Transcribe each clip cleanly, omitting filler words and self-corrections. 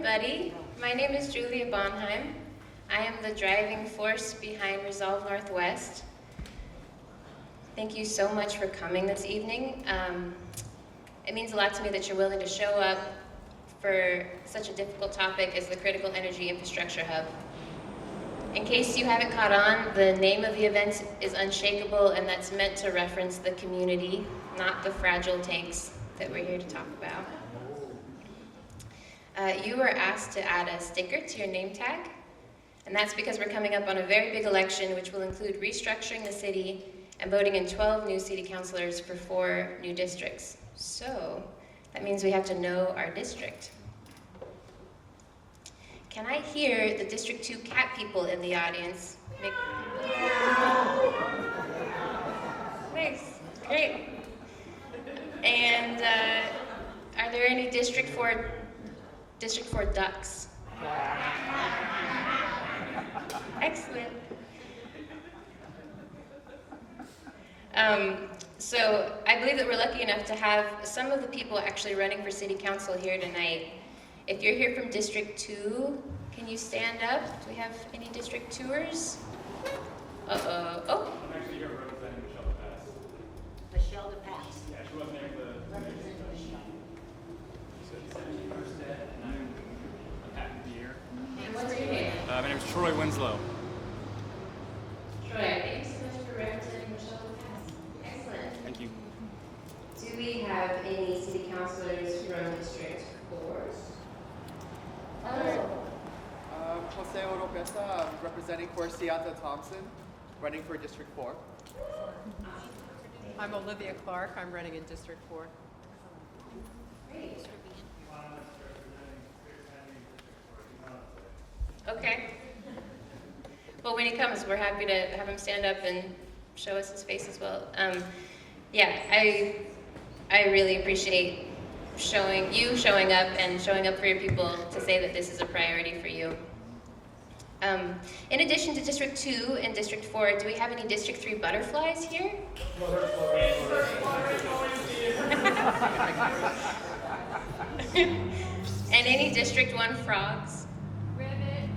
everybody. My name is Julia Bonheim. I am the driving force behind Resolve Northwest. Thank you so much for coming this evening. It means a lot to me that you're willing to show up for such a difficult topic as the Critical Energy Infrastructure Hub. In case you haven't caught on, the name of the event is Unshakeable, and that's meant to reference the community, not the fragile tanks that we're here to talk about. You were asked to add a sticker to your name tag, and that's because we're coming up on a very big election which will include restructuring the city and voting in 12 new city councilors for 4 new districts. So that means we have to know our district. Can I hear the District 2 cat people in the audience? Nice, great. And are there any District 4 ducks? Excellent. So I believe that we're lucky enough to have some of the people actually running for city council here tonight. If you're here from District 2, can you stand up? Do we have any District 2ers? Uh-oh. Oh. I'm actually here representing Michelle DePass. Michelle DePass. Yeah, she wasn't able to. Representing Michelle. So she's first dead, and I'm happy to be here. And what's your name? My name is Troy Winslow. Troy, thanks so much for representing Michelle DePass. Excellent. Thank you. Do we have any city councilors from District 4? Jose Oropesa, representing for Seattle Thompson, running for District 4. I'm Olivia Clark. I'm running in District 4. Great. Okay. Well, when he comes, we're happy to have him stand up and show us his face as well. Yeah, I really appreciate showing up and showing up for your people to say that this is a priority for you. In addition to District 2 and District 4, do we have any District 3 butterflies here? And any District 1 frogs? Ribbit.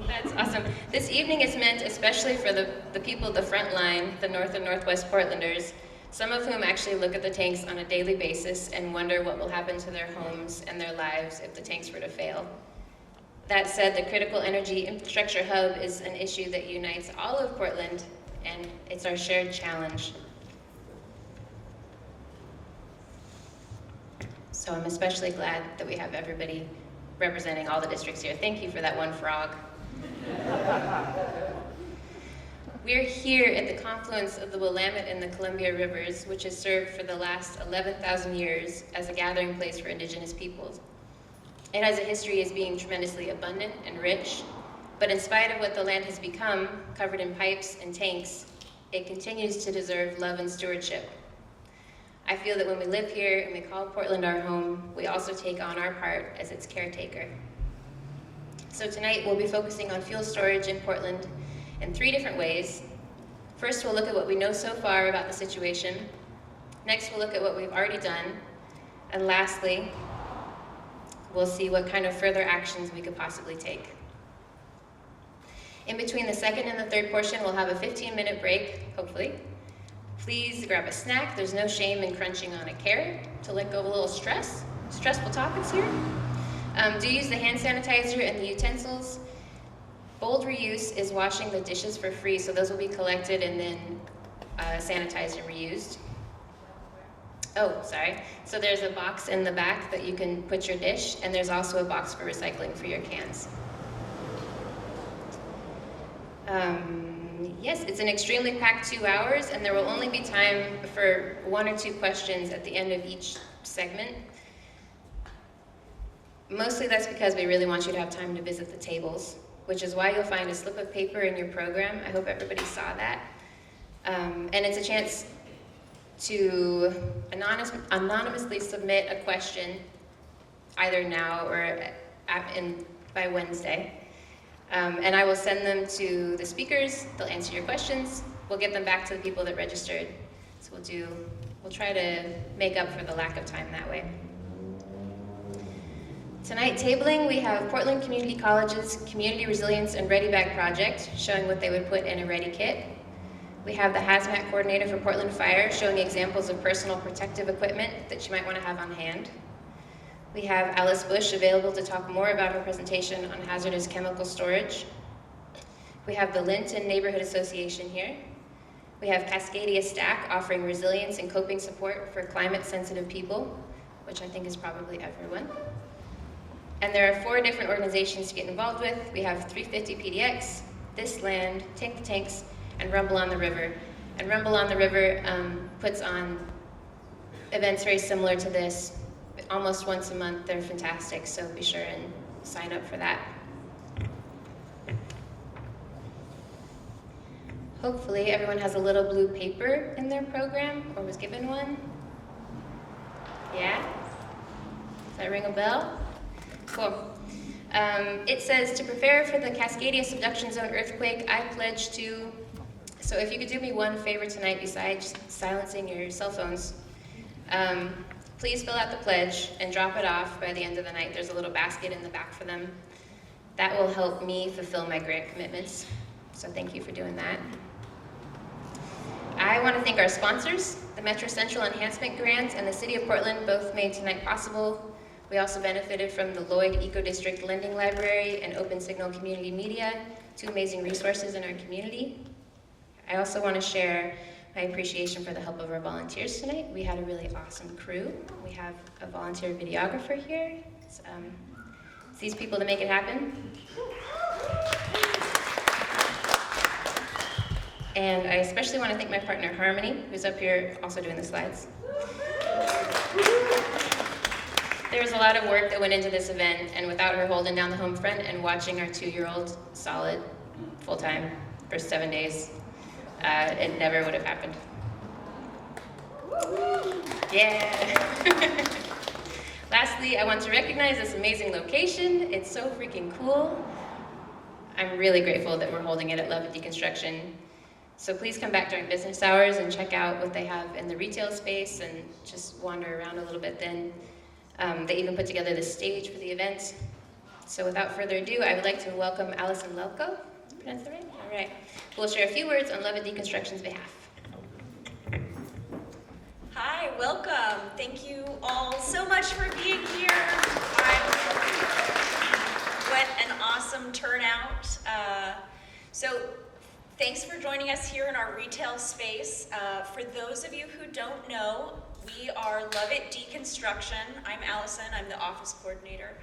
That's awesome. This evening is meant especially for the people at the front line, the North and Northwest Portlanders, some of whom actually look at the tanks on a daily basis and wonder what will happen to their homes and their lives if the tanks were to fail. That said, the Critical Energy Infrastructure Hub is an issue that unites all of Portland, and it's our shared challenge. So I'm especially glad that we have everybody representing all the districts here. Thank you for that one frog. We're here at the confluence of the Willamette and the Columbia Rivers, which has served for the last 11,000 years as a gathering place for indigenous peoples. It has a history as being tremendously abundant and rich, but in spite of what the land has become, covered in pipes and tanks, it continues to deserve love and stewardship. I feel that when we live here and we call Portland our home, we also take on our part as its caretaker. So tonight we'll be focusing on fuel storage in Portland in 3 different ways. First, we'll look at what we know so far about the situation. Next, we'll look at what we've already done. And lastly, we'll see what kind of further actions we could possibly take. In between the second and the third portion, we'll have a 15-minute break, hopefully. Please grab a snack. There's no shame in crunching on a carrot to let go of a little stress. Stressful topics here. Do use the hand sanitizer and the utensils. Bold reuse is washing the dishes for free, so those will be collected and then sanitized and reused. Oh, sorry. So there's a box in the back that you can put your dish, and there's also a box for recycling for your cans. Yes, it's an extremely packed 2 hours, and there will only be time for 1 or 2 questions at the end of each segment. Mostly that's because we really want you to have time to visit the tables, which is why you'll find a slip of paper in your program. I hope everybody saw that. And it's a chance to anonymously submit a question either now or by Wednesday. And I will send them to the speakers. They'll answer your questions. We'll get them back to the people that registered. So we'll try to make up for the lack of time that way. Tonight, tabling, we have Portland Community College's Community Resilience and Ready Bag project, showing what they would put in a ready kit. We have the hazmat coordinator for Portland Fire, showing examples of personal protective equipment that you might want to have on hand. We have Alice Bush available to talk more about her presentation on hazardous chemical storage. We have the Linton Neighborhood Association here. We have Cascadia Stack offering resilience and coping support for climate-sensitive people, which I think is probably everyone. And there are 4 different organizations to get involved with. We have 350 PDX, This Land, Tank the Tanks, and Rumble on the River. And Rumble on the River puts on events very similar to this, almost once a month. They're fantastic, so be sure and sign up for that. Hopefully everyone has a little blue paper in their program, or was given one. Yeah? Does that ring a bell? Cool. It says, to prepare for the Cascadia Subduction Zone Earthquake, I pledge to... So if you could do me one favor tonight besides silencing your cell phones, please fill out the pledge and drop it off by the end of the night. There's a little basket in the back for them. That will help me fulfill my grant commitments. So thank you for doing that. I want to thank our sponsors. The Metro Central Enhancement Grant and the City of Portland both made tonight possible. We also benefited from the Lloyd Eco District Lending Library and Open Signal Community Media, 2 amazing resources in our community. I also want to share my appreciation for the help of our volunteers tonight. We had a really awesome crew. We have a volunteer videographer here. It's these people to make it happen. And I especially want to thank my partner Harmony, who's up here also doing the slides. There was a lot of work that went into this event, and without her holding down the home front and watching our 2-year-old solid, full-time, for 7 days, it never would have happened. Yeah. Lastly, I want to recognize this amazing location. It's so freaking cool. I'm really grateful that we're holding it at Lovett Deconstruction. So please come back during business hours and check out what they have in the retail space and just wander around a little bit then. They even put together the stage for the event. So without further ado, I would like to welcome Allison Lelko. Pronounce that right? All right. We'll share a few words on Lovett Deconstruction's behalf. Hi, welcome. Thank you all so much for being here. What an awesome turnout. So thanks for joining us here in our retail space. For those of you who don't know, we are Lovett Deconstruction. I'm Allison, I'm the office coordinator.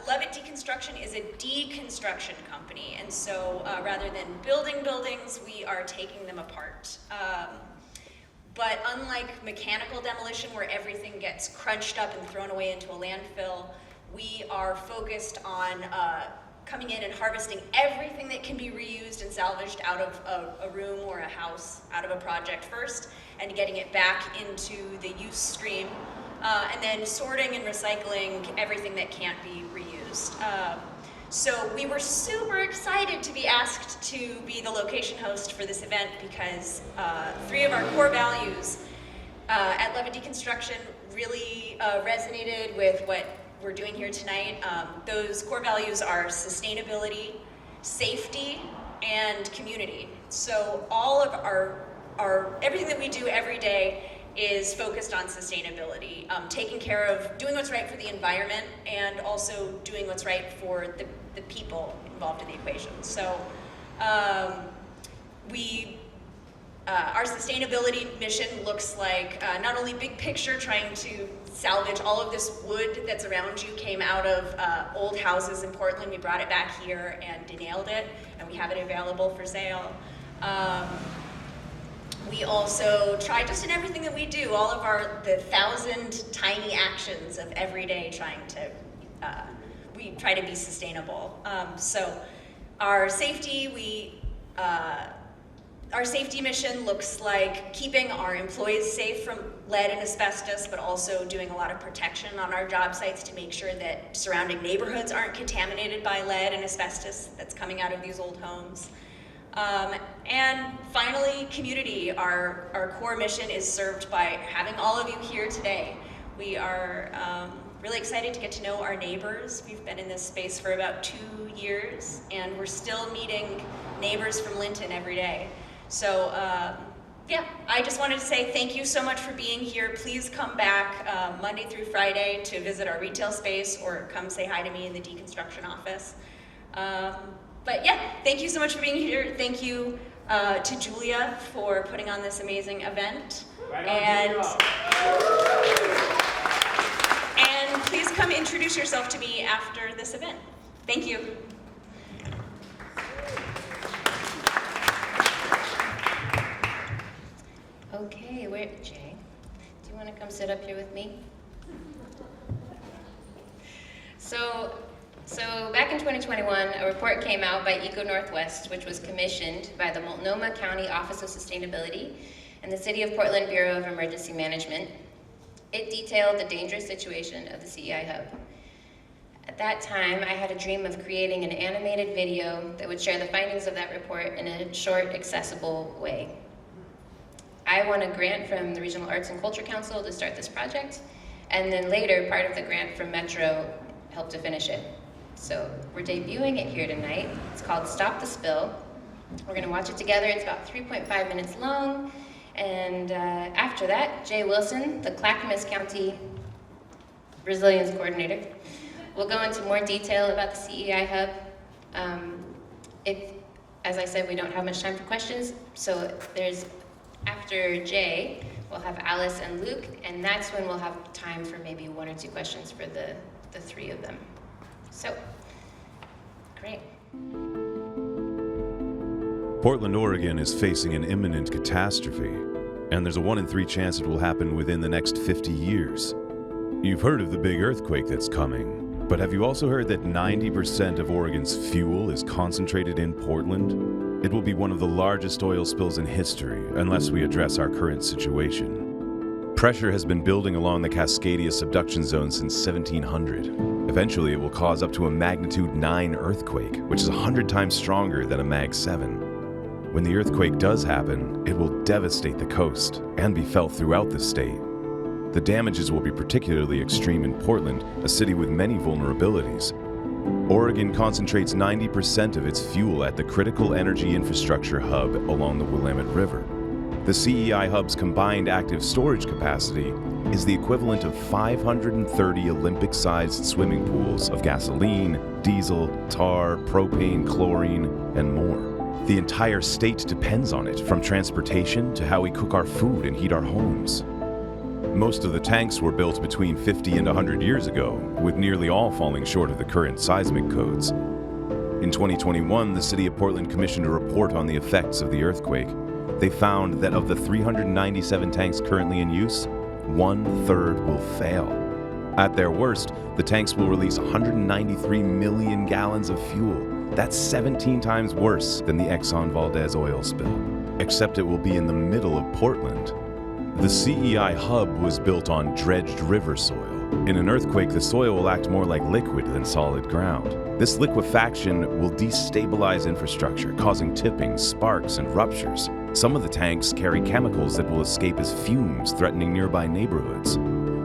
Lovett Deconstruction is a deconstruction company, and so rather than building buildings, we are taking them apart. But unlike mechanical demolition, where everything gets crunched up and thrown away into a landfill, we are focused on coming in and harvesting everything that can be reused and salvaged out of a room or a house, out of a project first, and getting it back into the use stream, and then sorting and recycling everything that can't be reused. So we were super excited to be asked to be the location host for this event because 3 of our core values at Lovett Deconstruction really resonated with what we're doing here tonight. Those core values are sustainability, safety, and community. So all of our everything that we do every day is focused on sustainability, taking care of doing what's right for the environment and also doing what's right for the people involved in the equation. So our sustainability mission looks like not only big picture, trying to salvage all of this wood that's around you, came out of old houses in Portland. We brought it back here and denailed it, and we have it available for sale. We also try, just in everything that we do, all of the 1,000 tiny actions of every day trying to, we try to be sustainable. So our safety, Our safety mission looks like keeping our employees safe from lead and asbestos, but also doing a lot of protection on our job sites to make sure that surrounding neighborhoods aren't contaminated by lead and asbestos that's coming out of these old homes. And finally, community. Our core mission is served by having all of you here today. We are really excited to get to know our neighbors. We've been in this space for about 2 years, and we're still meeting neighbors from Linton every day. So yeah, I just wanted to say thank you so much for being here. Please come back Monday through Friday to visit our retail space, or come say hi to me in the deconstruction office. But yeah, thank you so much for being here. Thank you to Julia for putting on this amazing event. Right And on, and please come introduce yourself to me after this event. Thank you. Okay, Jay, do you want to come sit up here with me? So back in 2021, a report came out by Eco Northwest, which was commissioned by the Multnomah County Office of Sustainability and the City of Portland Bureau of Emergency Management. It detailed the dangerous situation of the CEI Hub. At that time, I had a dream of creating an animated video that would share the findings of that report in a short, accessible way. I won a grant from the Regional Arts and Culture Council to start this project, and then later, part of the grant from Metro helped to finish it. So we're debuting it here tonight. It's called Stop the Spill. We're gonna watch it together. It's about 3.5 minutes long. And after that, Jay Wilson, the Clackamas County Resilience Coordinator, will go into more detail about the CEI Hub. As I said, we don't have much time for questions, so after Jay, we'll have Alice and Luke, and that's when we'll have time for maybe 1 or 2 questions for the 3 of them. So, great. Portland, Oregon is facing an imminent catastrophe, and there's a 1 in 3 chance it will happen within the next 50 years. You've heard of the big earthquake that's coming, but have you also heard that 90% of Oregon's fuel is concentrated in Portland? It will be one of the largest oil spills in history unless we address our current situation. Pressure has been building along the Cascadia Subduction Zone since 1700. Eventually, it will cause up to a magnitude 9 earthquake, which is 100 times stronger than a Mag 7. When the earthquake does happen, it will devastate the coast and be felt throughout the state. The damages will be particularly extreme in Portland, a city with many vulnerabilities. Oregon concentrates 90% of its fuel at the critical energy infrastructure hub along the Willamette River. The CEI Hub's combined active storage capacity is the equivalent of 530 Olympic-sized swimming pools of gasoline, diesel, tar, propane, chlorine, and more. The entire state depends on it, from transportation to how we cook our food and heat our homes. Most of the tanks were built between 50 and 100 years ago, with nearly all falling short of the current seismic codes. In 2021, the City of Portland commissioned a report on the effects of the earthquake. They found that of the 397 tanks currently in use, 1/3 will fail. At their worst, the tanks will release 193 million gallons of fuel. That's 17 times worse than the Exxon Valdez oil spill, except it will be in the middle of Portland. The CEI Hub was built on dredged river soil. In an earthquake, the soil will act more like liquid than solid ground. This liquefaction will destabilize infrastructure, causing tipping, sparks, and ruptures. Some of the tanks carry chemicals that will escape as fumes, threatening nearby neighborhoods.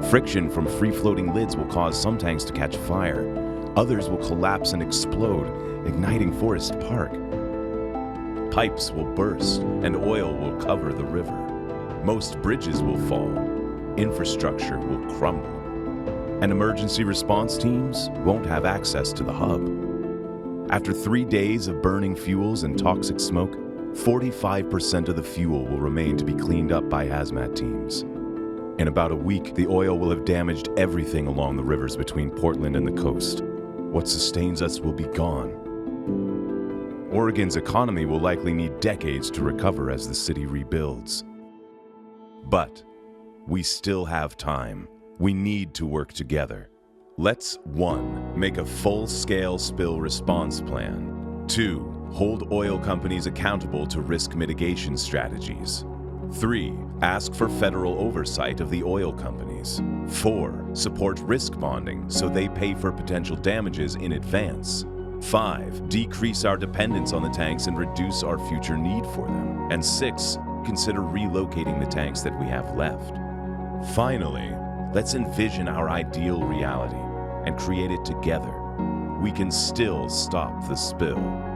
Friction from free-floating lids will cause some tanks to catch fire. Others will collapse and explode, igniting Forest Park. Pipes will burst, and oil will cover the river. Most bridges will fall. Infrastructure will crumble. And emergency response teams won't have access to the hub. After 3 days of burning fuels and toxic smoke, 45% of the fuel will remain to be cleaned up by hazmat teams. In about a week, the oil will have damaged everything along the rivers between Portland and the coast. What sustains us will be gone. Oregon's economy will likely need decades to recover as the city rebuilds. But we still have time. We need to work together. Let's 1. Make a full-scale spill response plan. 2. hold oil companies accountable to risk mitigation strategies. 3. Ask for federal oversight of the oil companies. 4. Support risk bonding so they pay for potential damages in advance. 5. Decrease our dependence on the tanks and reduce our future need for them. And 6. Consider relocating the tanks that we have left. Finally, let's envision our ideal reality and create it together. We can still stop the spill.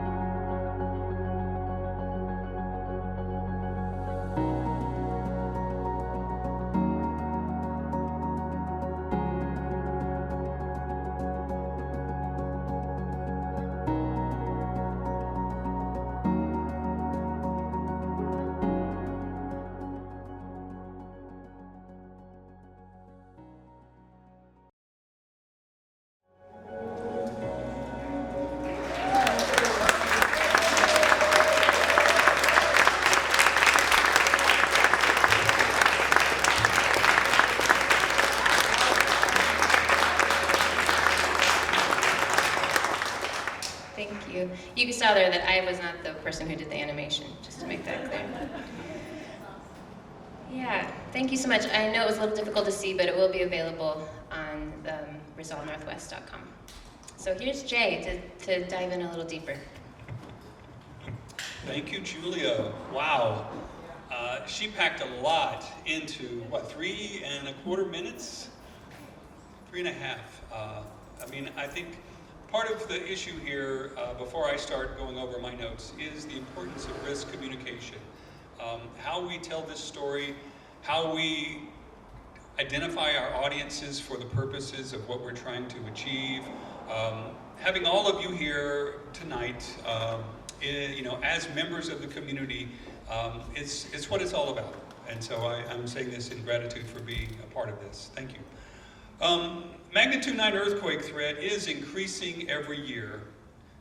You saw there that I was not the person who did the animation, just to make that clear. Yeah, thank you so much. I know it was a little difficult to see, but it will be available on resolvenorthwest.com. So here's Jay to dive in a little deeper. Thank you, Julia. Wow. She packed a lot into, 3.25 minutes? 3.5. I think part of the issue here, before I start going over my notes, is the importance of risk communication. How we tell this story, how we identify our audiences for the purposes of what we're trying to achieve. Having all of you here tonight, as members of the community, it's what it's all about. And so I'm saying this in gratitude for being a part of this. Thank you. Magnitude 9 earthquake threat is increasing every year.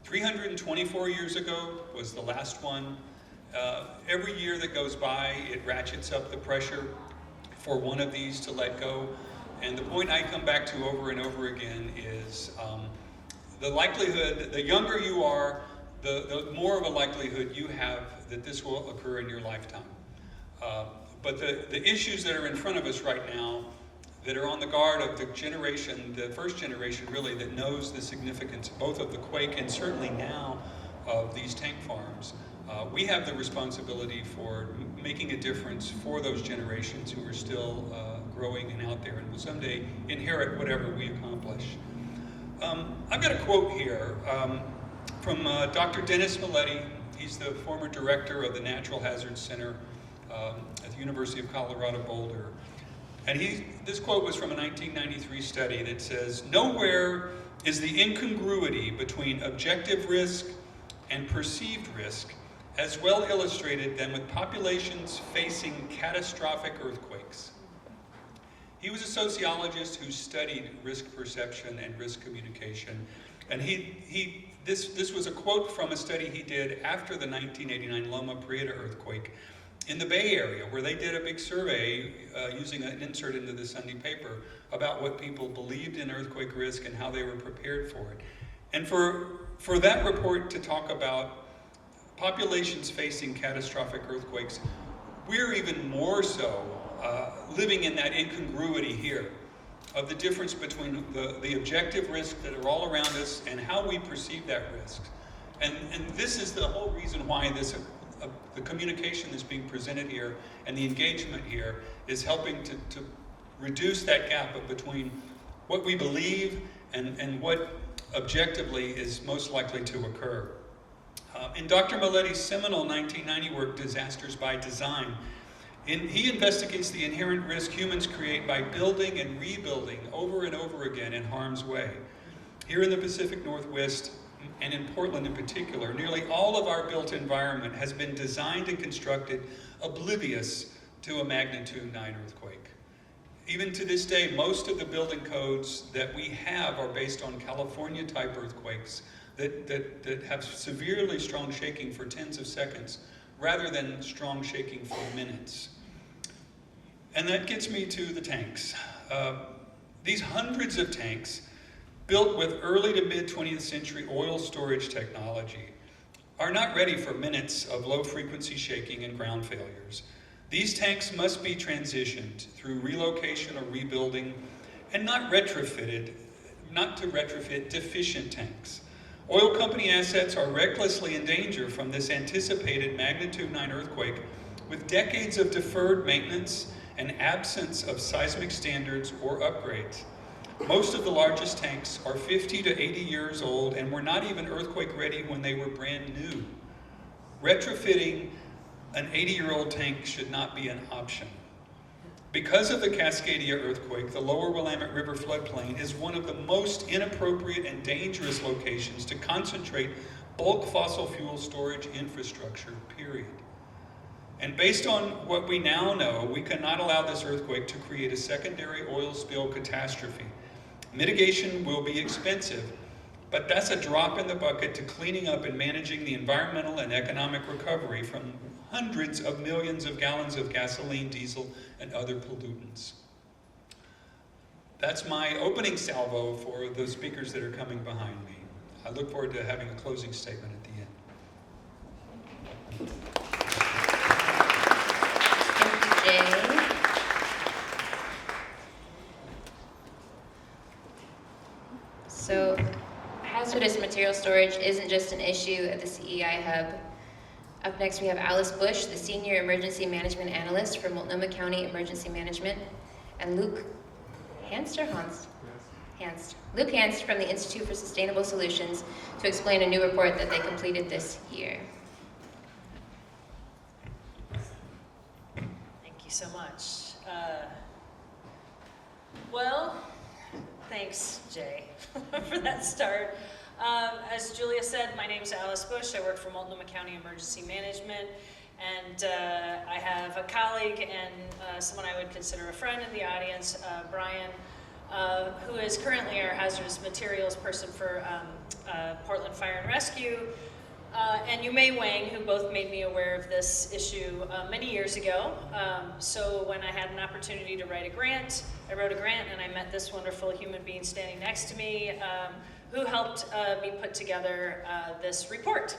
324 years ago was the last one. Every year that goes by, it ratchets up the pressure for one of these to let go. And the point I come back to over and over again is the likelihood, the younger you are, the more of a likelihood you have that this will occur in your lifetime. But the issues that are in front of us right now, that are on the guard of the generation, the first generation really, that knows the significance both of the quake and certainly now of these tank farms. We have the responsibility for making a difference for those generations who are still growing and out there and will someday inherit whatever we accomplish. I've got a quote here from Dr. Dennis Melanie. He's the former director of the Natural Hazards Center at the University of Colorado Boulder. And this quote was from a 1993 study that says, "Nowhere is the incongruity between objective risk and perceived risk as well illustrated than with populations facing catastrophic earthquakes." He was a sociologist who studied risk perception and risk communication. And this was a quote from a study he did after the 1989 Loma Prieta earthquake in the Bay Area, where they did a big survey using an insert into the Sunday paper about what people believed in earthquake risk and how they were prepared for it. And for that report to talk about populations facing catastrophic earthquakes, we're even more so living in that incongruity here of the difference between the objective risks that are all around us and how we perceive that risk. And this is the whole reason why the communication that's being presented here and the engagement here is helping to reduce that gap between what we believe and what objectively is most likely to occur. In Dr. Maletti' seminal 1990 work, Disasters by Design, he investigates the inherent risk humans create by building and rebuilding over and over again in harm's way. Here in the Pacific Northwest, and in Portland in particular, nearly all of our built environment has been designed and constructed oblivious to a magnitude 9 earthquake. Even to this day, most of the building codes that we have are based on California type earthquakes that have severely strong shaking for tens of seconds rather than strong shaking for minutes. And that gets me to the tanks. These hundreds of tanks built with early to mid 20th century oil storage technology are not ready for minutes of low-frequency shaking and ground failures. These tanks must be transitioned through relocation or rebuilding and not to retrofit deficient tanks. Oil company assets are recklessly in danger from this anticipated magnitude 9 earthquake with decades of deferred maintenance and absence of seismic standards or upgrades. Most of the largest tanks are 50 to 80 years old and were not even earthquake ready when they were brand new. Retrofitting an 80-year-old tank should not be an option. Because of the Cascadia earthquake, the lower Willamette River floodplain is one of the most inappropriate and dangerous locations to concentrate bulk fossil fuel storage infrastructure, period. And based on what we now know, we cannot allow this earthquake to create a secondary oil spill catastrophe. Mitigation will be expensive, but that's a drop in the bucket to cleaning up and managing the environmental and economic recovery from hundreds of millions of gallons of gasoline, diesel, and other pollutants. That's my opening salvo for the speakers that are coming behind me. I look forward to having a closing statement at the end. Thank you, Jay. So, hazardous material storage isn't just an issue at the CEI Hub. Up next, we have Alice Bush, the Senior Emergency Management Analyst for Multnomah County Emergency Management, and Luke Hanst Luke Hanst from the Institute for Sustainable Solutions to explain a new report that they completed this year. Thank you so much. Well, thanks, Jay, for that start. As Julia said, my name is Alice Bush. I work for Multnomah County Emergency Management, and I have a colleague and someone I would consider a friend in the audience, Brian, who is currently our hazardous materials person for Portland Fire and Rescue, and Yumei Wang, who both made me aware of this issue many years ago. So when I had an opportunity to write a grant, I wrote a grant and I met this wonderful human being standing next to me, who helped me put together this report.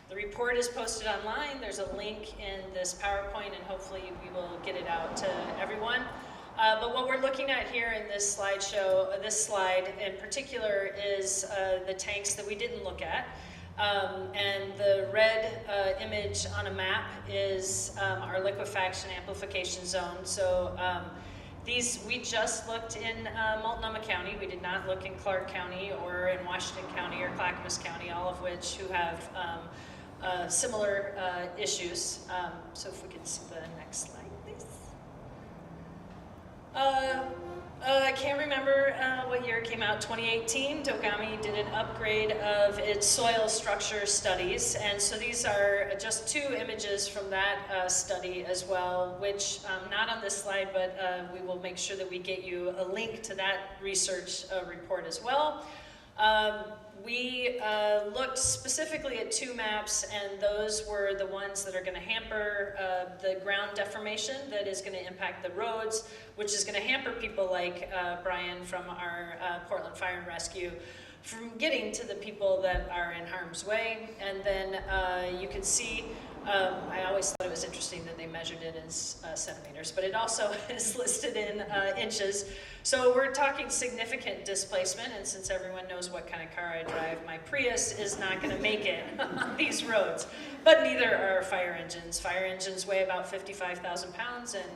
The report is posted online. There's a link in this PowerPoint, and hopefully we will get it out to everyone. But what we're looking at here in this slideshow, this slide in particular, is the tanks that we didn't look at. And the red image on a map is our liquefaction amplification zone. So we just looked in Multnomah County. We did not look in Clark County or in Washington County or Clackamas County, all of which who have similar issues. So if we could see the next slide, please. I can't remember what year it came out, 2018. Dogami did an upgrade of its soil structure studies, and so these are just two images from that study as well, which not on this slide, but we will make sure that we get you a link to that research report as well. We looked specifically at two maps, and those were the ones that are going to hamper the ground deformation that is going to impact the roads, which is going to hamper people like Brian from our Portland Fire and Rescue from getting to the people that are in harm's way. And then you can see, I always thought it was interesting that they measured it in centimeters, but it also is listed in inches. So we're talking significant displacement, and since everyone knows what kind of car I drive, my Prius is not going to make it on these roads, but neither are fire engines. Fire engines weigh about 55,000 pounds and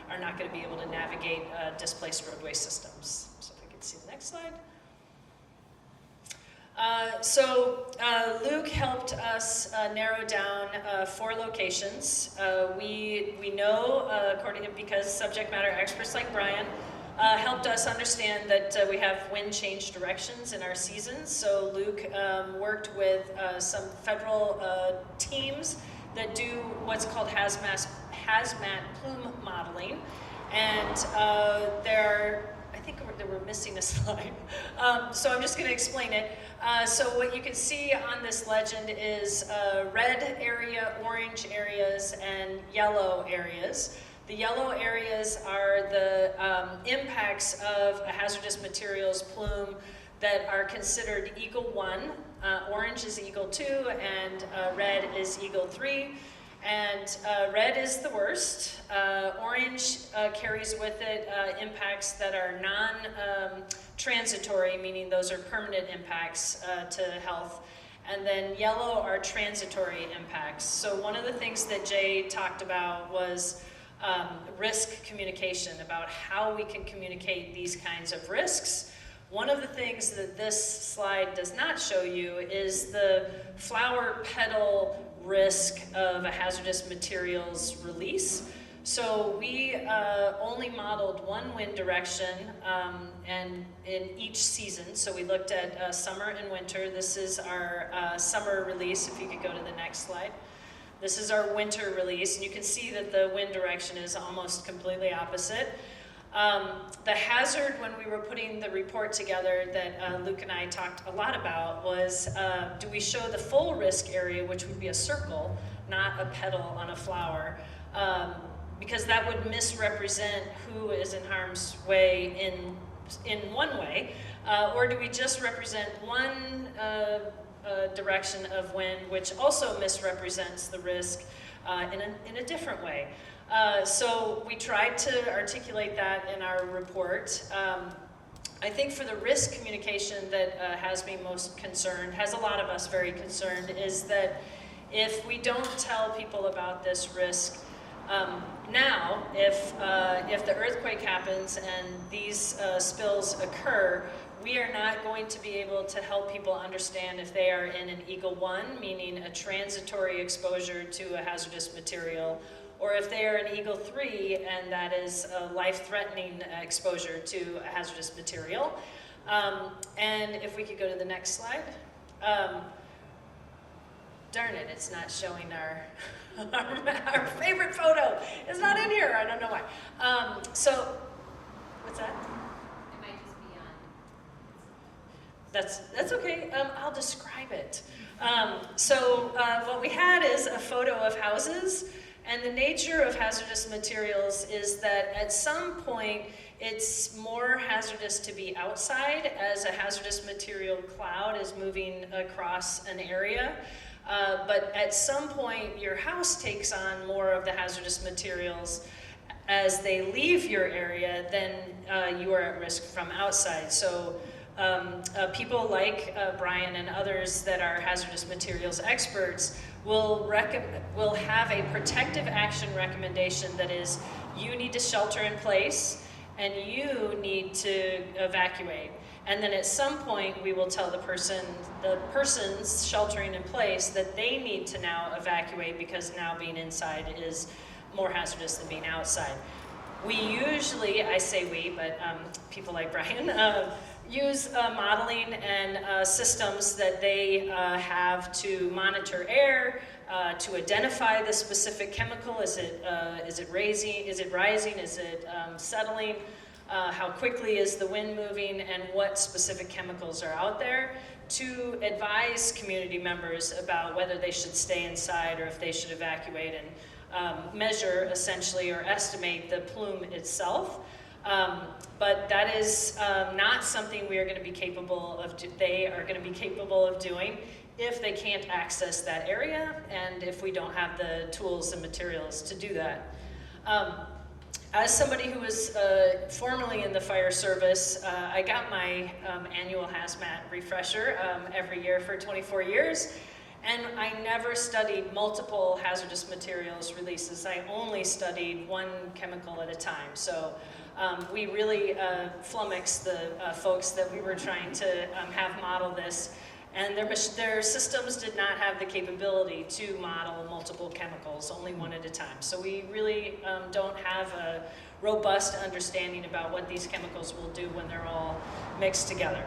are not going to be able to navigate displaced roadway systems. So if we could see the next slide. Luke helped us narrow down 4 locations. We know, because subject matter experts like Brian helped us understand that we have wind change directions in our seasons. So Luke worked with some federal teams that do what's called hazmat plume modeling, and I think we're missing a slide. So I'm just going to explain it. So what you can see on this legend is red area, orange areas, and yellow areas. The yellow areas are the impacts of a hazardous materials plume that are considered Eagle 1 Orange is Eagle 2 and red is Eagle 3. And red is the worst. Orange carries with it impacts that are non-transitory, meaning those are permanent impacts to health. And then yellow are transitory impacts. So one of the things that Jay talked about was risk communication, about how we can communicate these kinds of risks. One of the things that this slide does not show you is the flower petal risk of a hazardous materials release. So we only modeled one wind direction and in each season. So we looked at summer and winter. This is our summer release, if you could go to the next slide. This is our winter release, and you can see that the wind direction is almost completely opposite. The hazard when we were putting the report together that Luke and I talked a lot about was, do we show the full risk area, which would be a circle, not a petal on a flower, because that would misrepresent who is in harm's way in one way, or do we just represent one direction of wind, which also misrepresents the risk in a different way. So we tried to articulate that in our report. I think for the risk communication that has me most concerned, has a lot of us very concerned, is that if we don't tell people about this risk now, if the earthquake happens and these spills occur, we are not going to be able to help people understand if they are in an Eagle 1, meaning a transitory exposure to a hazardous material, or if they are an Eagle 3, and that is a life-threatening exposure to a hazardous material. And if we could go to the next slide. Darn it, it's not showing our favorite photo. It's not in here, I don't know why. So, what's that? It might just be on. That's okay, I'll describe it. So what we had is a photo of houses, and the nature of hazardous materials is that at some point it's more hazardous to be outside as a hazardous material cloud is moving across an area. But at some point your house takes on more of the hazardous materials as they leave your area, then you are at risk from outside. So people like Brian and others that are hazardous materials experts will have a protective action recommendation that is, you need to shelter in place and you need to evacuate. And then at some point we will tell the person's sheltering in place that they need to now evacuate because now being inside is more hazardous than being outside. We usually, I say we, but people like Brian, use modeling and systems that they have to monitor air, to identify the specific chemical. Is it rising? Is it settling? How quickly is the wind moving, and what specific chemicals are out there, to advise community members about whether they should stay inside or if they should evacuate, and measure essentially or estimate the plume itself. But that is not something we are going to be capable of, they are going to be capable of doing if they can't access that area and if we don't have the tools and materials to do that. As somebody who was formerly in the fire service, I got my annual hazmat refresher every year for 24 years. And I never studied multiple hazardous materials releases. I only studied one chemical at a time. So we really flummoxed the folks that we were trying to have model this. And their systems did not have the capability to model multiple chemicals, only one at a time. So we really don't have a robust understanding about what these chemicals will do when they're all mixed together.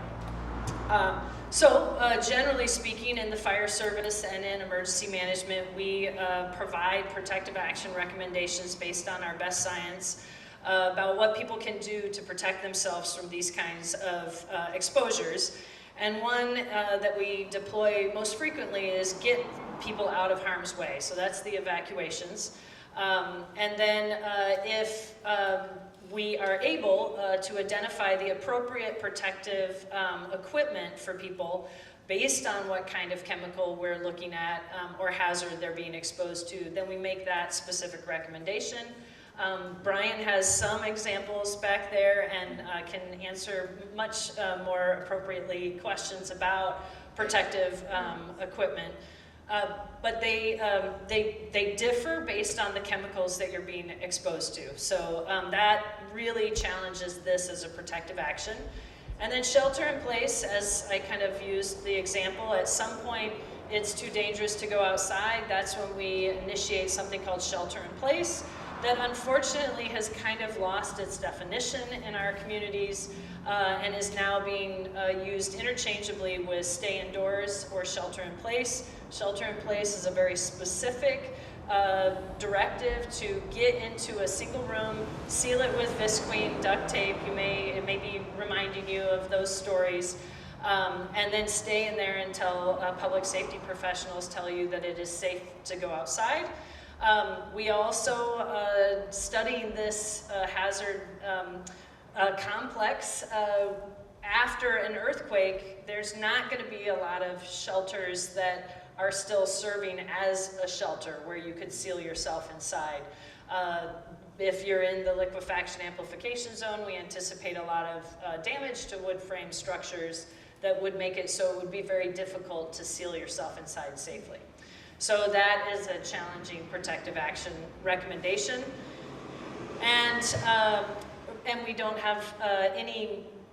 Generally speaking, in the fire service and in emergency management, we provide protective action recommendations based on our best science about what people can do to protect themselves from these kinds of exposures. And one that we deploy most frequently is get people out of harm's way. So that's the evacuations. And then if we are able to identify the appropriate protective equipment for people, based on what kind of chemical we're looking at or hazard they're being exposed to, then we make that specific recommendation. Brian has some examples back there and can answer much more appropriately questions about protective equipment. But they differ based on the chemicals that you're being exposed to. So that really challenges this as a protective action. And then shelter in place, as I kind of used the example, at some point it's too dangerous to go outside. That's when we initiate something called shelter in place that unfortunately has kind of lost its definition in our communities and is now being used interchangeably with stay indoors or shelter in place. Shelter in place is a very specific directive to get into a single room, seal it with visqueen, duct tape. It may be reminding you of those stories, and then stay in there until public safety professionals tell you that it is safe to go outside. We also, studying this hazard complex, after an earthquake, there's not going to be a lot of shelters that are still serving as a shelter where you could seal yourself inside. If you're in the liquefaction amplification zone, we anticipate a lot of damage to wood frame structures that would make it so it would be very difficult to seal yourself inside safely. So that is a challenging protective action recommendation. And we don't have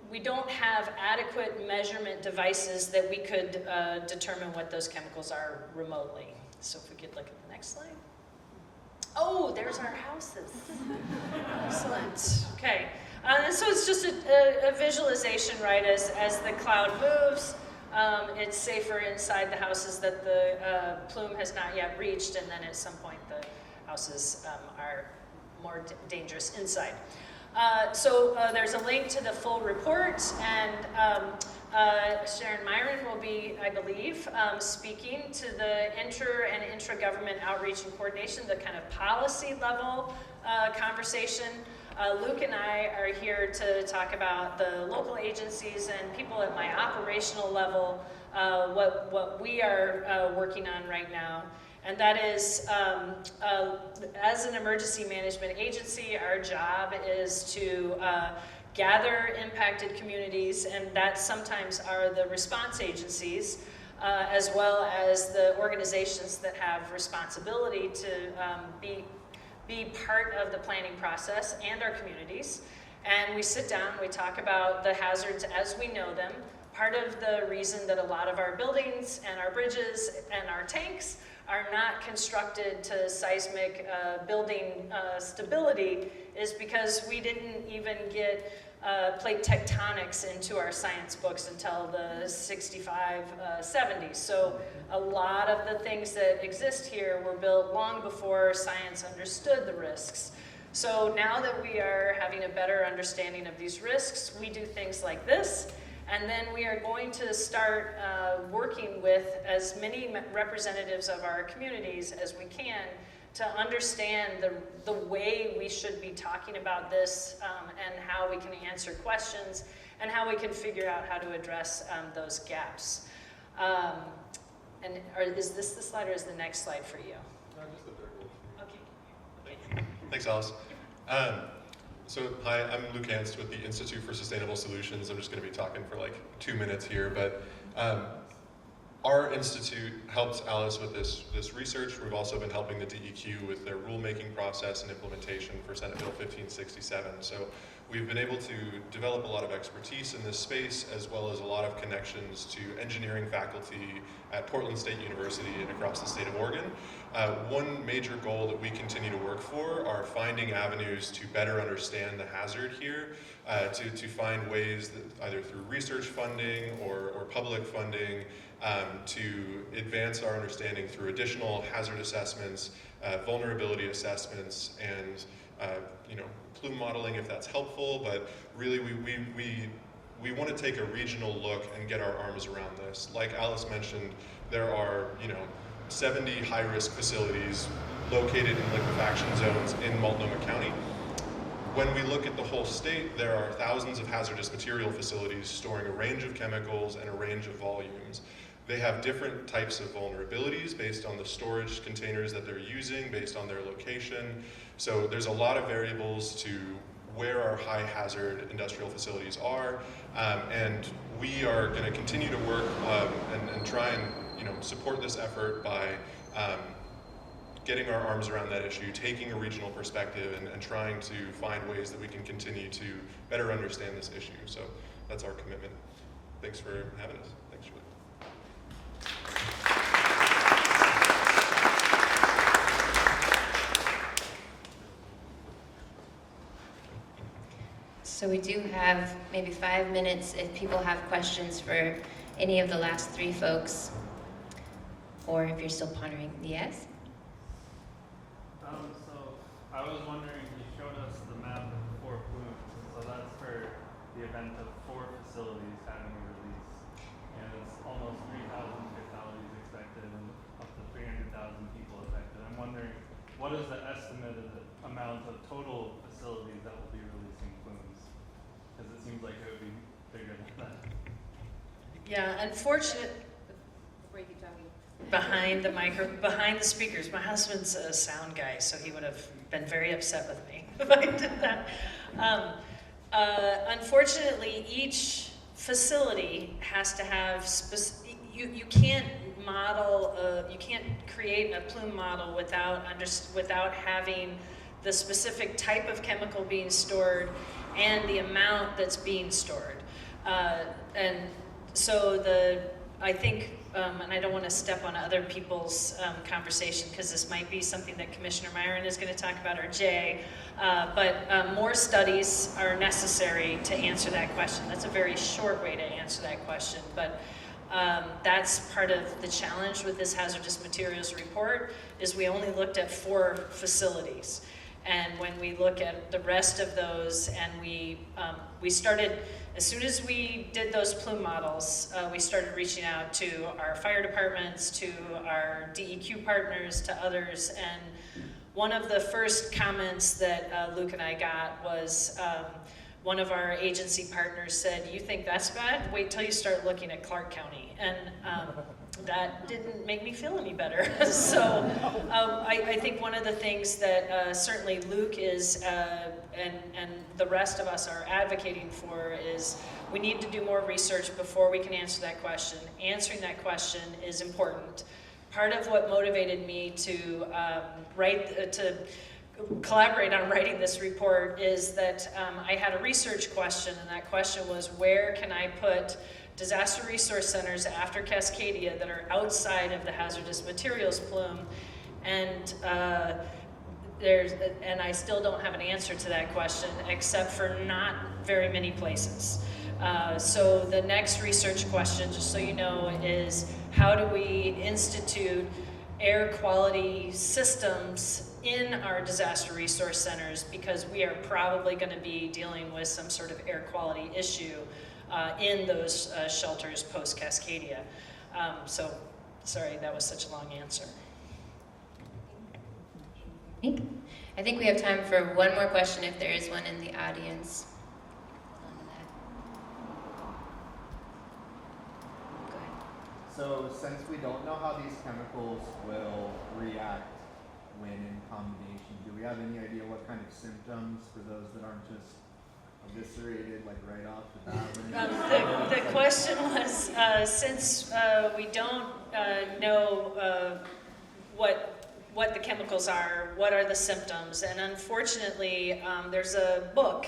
we don't have adequate measurement devices that we could determine what those chemicals are remotely. So if we could look at the next slide. Oh, there's our houses. Excellent. Okay. So it's just a visualization, right? As the cloud moves, it's safer inside the houses that the plume has not yet reached, and then at some point the houses are more dangerous inside. So there's a link to the full report, and Sharon Meieran will be, I believe, speaking to the inter and intra-government outreach and coordination, the kind of policy level conversation. Luke and I are here to talk about the local agencies and people at my operational level, what we are working on right now. And that is, as an emergency management agency, our job is to gather impacted communities, and that sometimes are the response agencies, as well as the organizations that have responsibility to be part of the planning process, and our communities. And we sit down, we talk about the hazards as we know them. Part of the reason that a lot of our buildings and our bridges and our tanks are not constructed to seismic building stability is because we didn't even get plate tectonics into our science books until the 65, 70s. So a lot of the things that exist here were built long before science understood the risks. So now that we are having a better understanding of these risks, we do things like this. And then we are going to start working with as many representatives of our communities as we can to understand the way we should be talking about this and how we can answer questions and how we can figure out how to address those gaps. Is this the slide or is the next slide for you? No, just the third one. Okay. Thanks, Alice. So hi, I'm Luke Hanst with the Institute for Sustainable Solutions. I'm just going to be talking for like 2 minutes here, but our institute helps Alice with this research. We've also been helping the DEQ with their rulemaking process and implementation for Senate Bill 1567. So we've been able to develop a lot of expertise in this space, as well as a lot of connections to engineering faculty at Portland State University and across the state of Oregon. One major goal that we continue to work for are finding avenues to better understand the hazard here, to find ways that either through research funding or public funding to advance our understanding through additional hazard assessments, vulnerability assessments, and plume modeling if that's helpful. But really we want to take a regional look and get our arms around this. Like Alice mentioned, there are 70 high-risk facilities located in liquefaction zones in Multnomah County. When we look at the whole state, there are thousands of hazardous material facilities storing a range of chemicals and a range of volumes. they have different types of vulnerabilities based on the storage containers that they're using, based on their location. So there's a lot of variables to where our high hazard industrial facilities are, and we are going to continue to work and try and support this effort by getting our arms around that issue, taking a regional perspective, and trying to find ways that we can continue to better understand this issue. So that's our commitment. Thanks for having us. Thanks, Julie. So we do have maybe 5 minutes if people have questions for any of the last three folks, or if you're still pondering. Yes? So I was wondering, you showed us the map of the 4 plumes, so that's for the event of 4 facilities having a release, and it's almost 3,000 fatalities expected and up to 300,000 people affected. I'm wondering, what is the estimate of the amount of total facilities that will be releasing plumes? Because it seems like it would be bigger than that. Yeah, unfortunate. Behind the speakers. My husband's a sound guy, so he would have been very upset with me if I did that. Unfortunately, each facility has to have you can't model, you can't create a plume model without having the specific type of chemical being stored and the amount that's being stored. And so I think, and I don't want to step on other people's conversation because this might be something that Commissioner Meieran is going to talk about, or Jay, but more studies are necessary to answer that question. That's a very short way to answer that question, but that's part of the challenge with this hazardous materials report, is we only looked at 4 facilities. And when we look at the rest of those, and we started, as soon as we did those plume models, we started reaching out to our fire departments, to our DEQ partners, to others, and one of the first comments that Luke and I got was one of our agency partners said, "You think that's bad? Wait till you start looking at Clark County." And that didn't make me feel any better. So I think one of the things that certainly Luke is and the rest of us are advocating for is we need to do more research before we can answer that question. Answering that question is important. Part of what motivated me to collaborate on writing this report is that I had a research question, and that question was, where can I put disaster resource centers after Cascadia that are outside of the hazardous materials plume? And I still don't have an answer to that question, except for not very many places. So the next research question, just so you know, is how do we institute air quality systems in our disaster resource centers, because we are probably going to be dealing with some sort of air quality issue in those shelters post-Cascadia. So, sorry, that was such a long answer. I think we have time for one more question if there is one in the audience. Go ahead. So since we don't know how these chemicals will react when in combination, do we have any idea what kind of symptoms for those that aren't just eviscerated like right off the bat? The question was, since we don't know what the chemicals are, what are the symptoms? And unfortunately, there's a book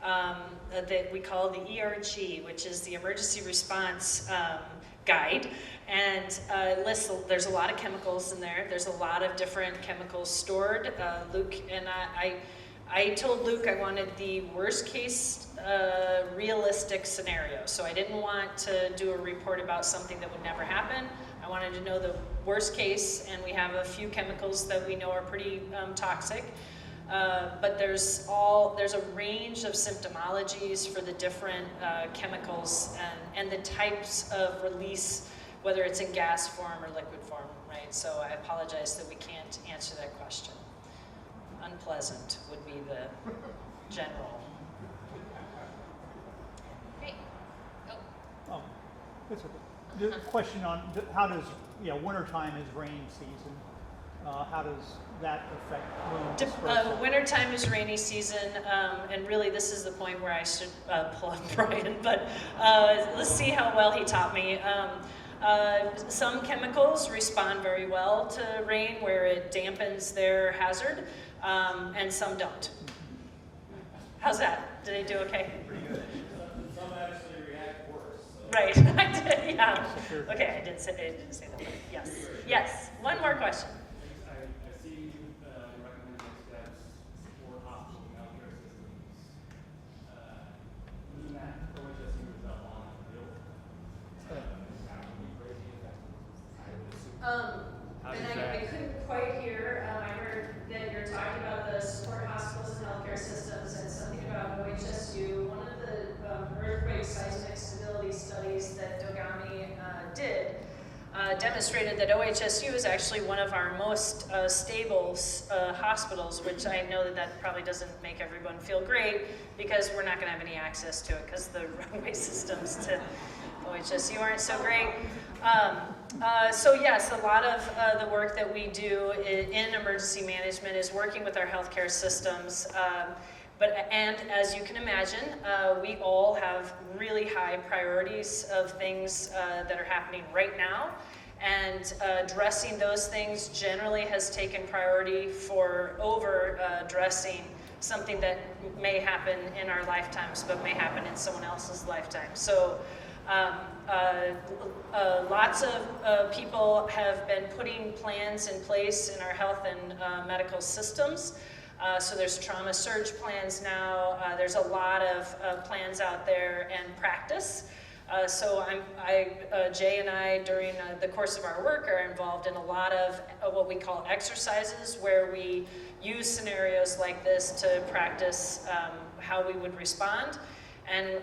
that we call the ERG, which is the Emergency Response Guide. And there's a lot of chemicals in there. There's a lot of different chemicals stored. Luke and I told Luke I wanted the worst case realistic scenario. So I didn't want to do a report about something that would never happen. I wanted to know the worst case, and we have a few chemicals that we know are pretty toxic. But there's a range of symptomologies for the different chemicals and the types of release, whether it's in gas form or liquid form, right? So I apologize that we can't answer that question. Unpleasant would be the general. Great. Oh, it's okay. The question on how does, wintertime is rainy season. How does that affect room dispersal? Wintertime is rainy season, and really this is the point where I should pull up Brian, but let's see how well he taught me. Some chemicals respond very well to rain where it dampens their hazard, and some don't. How's that? Did I do okay? Pretty good. Some actually react worse. So. Right, I did, yeah. Okay, I didn't say that, but yes. Yes, one more question. I see you recommending steps for hospital and healthcare systems. Losing that OHSU is up on the bill. That would be greatly affected. I would assume. I couldn't quite hear. I heard that you're talking about the support hospitals and healthcare systems and something about OHSU. One of the earthquake seismic stability studies that Dogami did demonstrated that OHSU is actually one of our most stable hospitals, which I know that probably doesn't make everyone feel great because we're not going to have any access to it because the runway systems to OHSU aren't so great. So yes, a lot of the work that we do in emergency management is working with our healthcare systems. And as you can imagine, we all have really high priorities of things that are happening right now. And addressing those things generally has taken priority over addressing something that may happen in our lifetimes, but may happen in someone else's lifetime. So lots of people have been putting plans in place in our health and medical systems. So there's trauma surge plans now. There's a lot of plans out there and practice. So Jay and I, during the course of our work, are involved in a lot of what we call exercises, where we use scenarios like this to practice how we would respond. And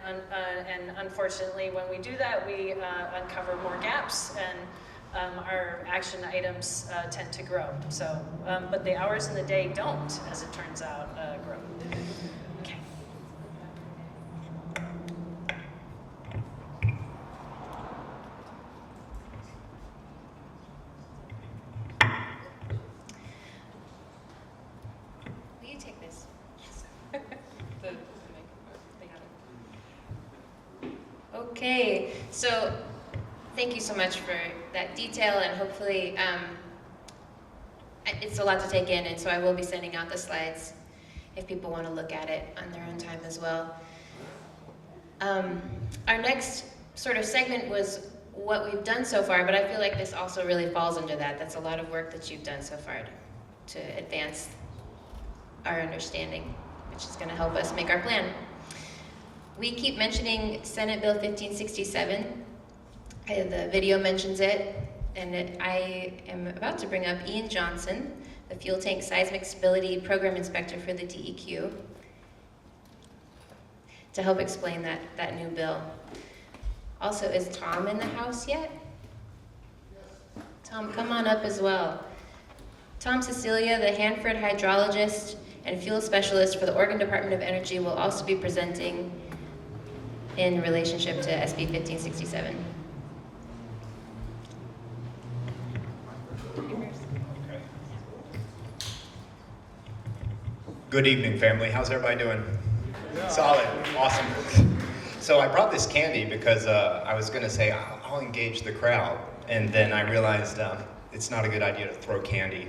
unfortunately, when we do that, we uncover more gaps, and our action items tend to grow. So, but the hours in the day don't, as it turns out, grow. Okay. Will you take this? Okay, so thank you so much for that detail, and hopefully it's a lot to take in, and so I will be sending out the slides if people want to look at it on their own time as well. Our next sort of segment was what we've done so far, but I feel like this also really falls under that. That's a lot of work that you've done so far to advance our understanding, which is going to help us make our plan. We keep mentioning Senate Bill 1567. The video mentions it, and I am about to bring up Ian Johnson, the Fuel Tank Seismic Stability Program Inspector for the DEQ, to help explain that new bill. Also, is Tom in the house yet? Tom, come on up as well. Tom Cecilia, the Hanford hydrologist and fuel specialist for the Oregon Dept of Energy, will also be presenting in relationship to SB 1567. Okay. Good evening, family. How's everybody doing? Solid. Awesome. So I brought this candy because I was going to say I'll engage the crowd, and then I realized it's not a good idea to throw candy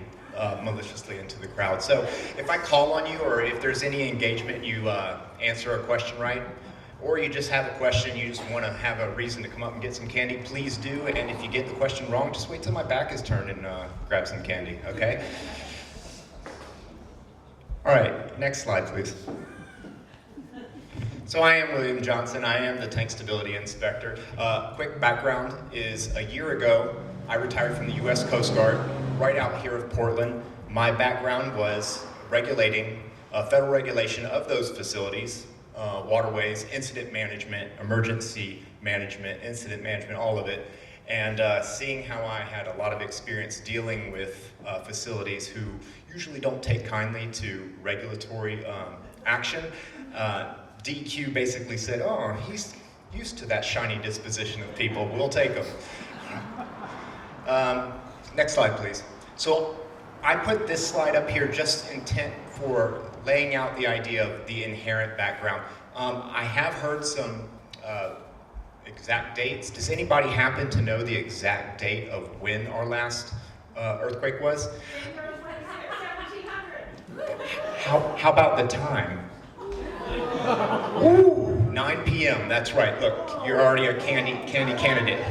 maliciously into the crowd. So if I call on you, or if there's any engagement, you answer a question right, or you just have a question, you just want to have a reason to come up and get some candy, please do. And if you get the question wrong, just wait till my back is turned and grab some candy, okay? All right, next slide, please. So I am William Johnson. I am the Tank Stability Inspector. Quick background is a year ago, I retired from the U.S. Coast Guard right out here of Portland. My background was regulating, federal regulation of those facilities, waterways, incident management, emergency management, incident management, all of it. And seeing how I had a lot of experience dealing with facilities who usually don't take kindly to regulatory action, DEQ basically said, oh, he's used to that shiny disposition of people. We'll take them. Next slide, please. So I put this slide up here just intent for laying out the idea of the inherent background. I have heard some exact dates. Does anybody happen to know the exact date of when our last earthquake was? How about the time? Ooh, 9 p.m. That's right. Look, you're already a candy candidate.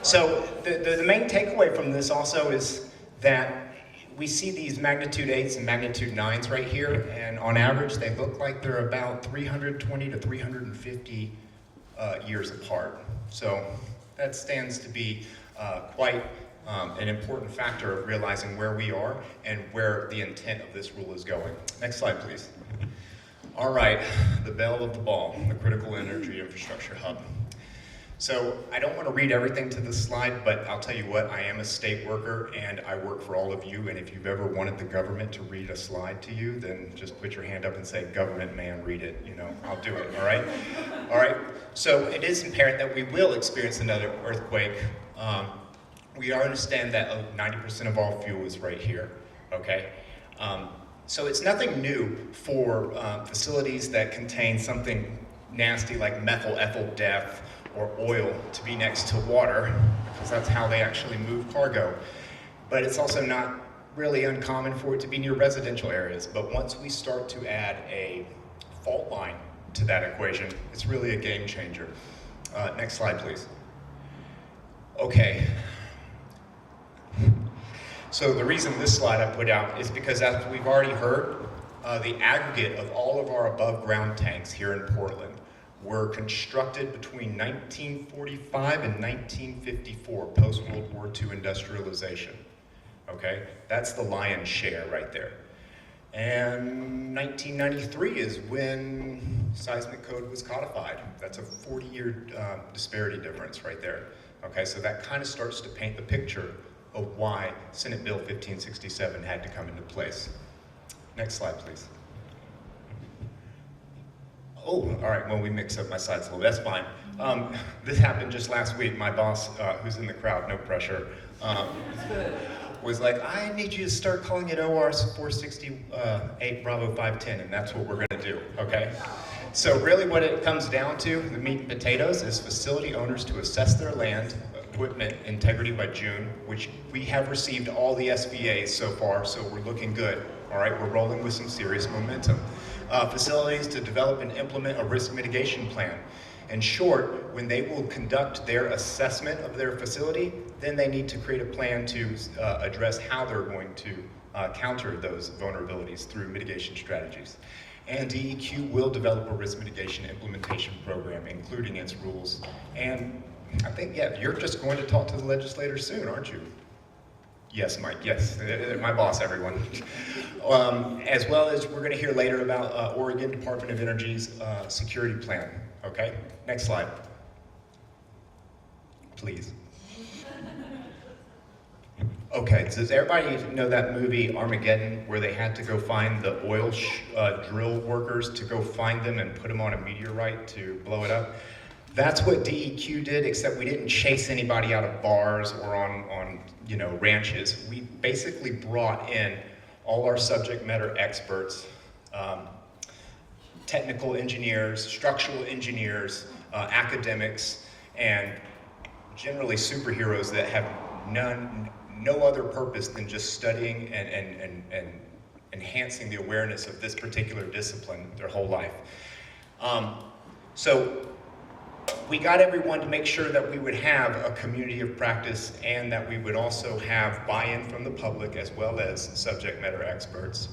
So the main takeaway from this also is that we see these magnitude 8s and magnitude 9s right here, and on average they look like they're about 320 to 350 years apart. So that stands to be quite an important factor of realizing where we are and where the intent of this rule is going. Next slide, please. All right, the belle of the ball, the Critical Energy Infrastructure Hub. So I don't want to read everything to this slide, but I'll tell you what, I am a state worker and I work for all of you, and if you've ever wanted the government to read a slide to you, then just put your hand up and say, government man, read it, you know, I'll do it, all right? All right, so it is apparent that we will experience another earthquake. We understand that 90% of all fuel is right here, okay? So it's nothing new for facilities that contain something nasty like methyl ethyl DEF or oil to be next to water, because that's how they actually move cargo. But it's also not really uncommon for it to be near residential areas. But once we start to add a fault line to that equation, it's really a game changer. Next slide, please. Okay. So the reason this slide I put out is because, as we've already heard, the aggregate of all of our above ground tanks here in Portland were constructed between 1945 and 1954, post-World War II industrialization. Okay, that's the lion's share right there. And 1993 is when seismic code was codified. That's a 40-year disparity difference right there. Okay, so that kind of starts to paint the picture of why Senate Bill 1567 had to come into place. Next slide, please. Oh, all right, well, we mixed up my slides a little, that's fine. This happened just last week. My boss, who's in the crowd, no pressure, was like, I need you to start calling it OR 468 Bravo 510, and that's what we're gonna do, okay? So really what it comes down to, the meat and potatoes, is facility owners to assess their land equipment integrity by June, which we have received all the SVAs so far, so we're looking good. All right, we're rolling with some serious momentum. Facilities to develop and implement a risk mitigation plan. In short, when they will conduct their assessment of their facility, then they need to create a plan to address how they're going to counter those vulnerabilities through mitigation strategies. And DEQ will develop a risk mitigation implementation program, including its rules. And I think, yeah, you're just going to talk to the legislators soon, aren't you? Yes, Mike, yes, my boss, everyone. As well as we're gonna hear later about Oregon Dept of Energy's security plan, okay? Next slide, please. Okay, so does everybody know that movie Armageddon, where they had to go find the oil drill workers to go find them and put them on a meteorite to blow it up? That's what DEQ did, except we didn't chase anybody out of bars or on you know, ranches. We basically brought in all our subject matter experts, technical engineers, structural engineers, academics, and generally superheroes that have no other purpose than just studying and enhancing the awareness of this particular discipline their whole life. So we got everyone to make sure that we would have a community of practice and that we would also have buy-in from the public as well as subject matter experts.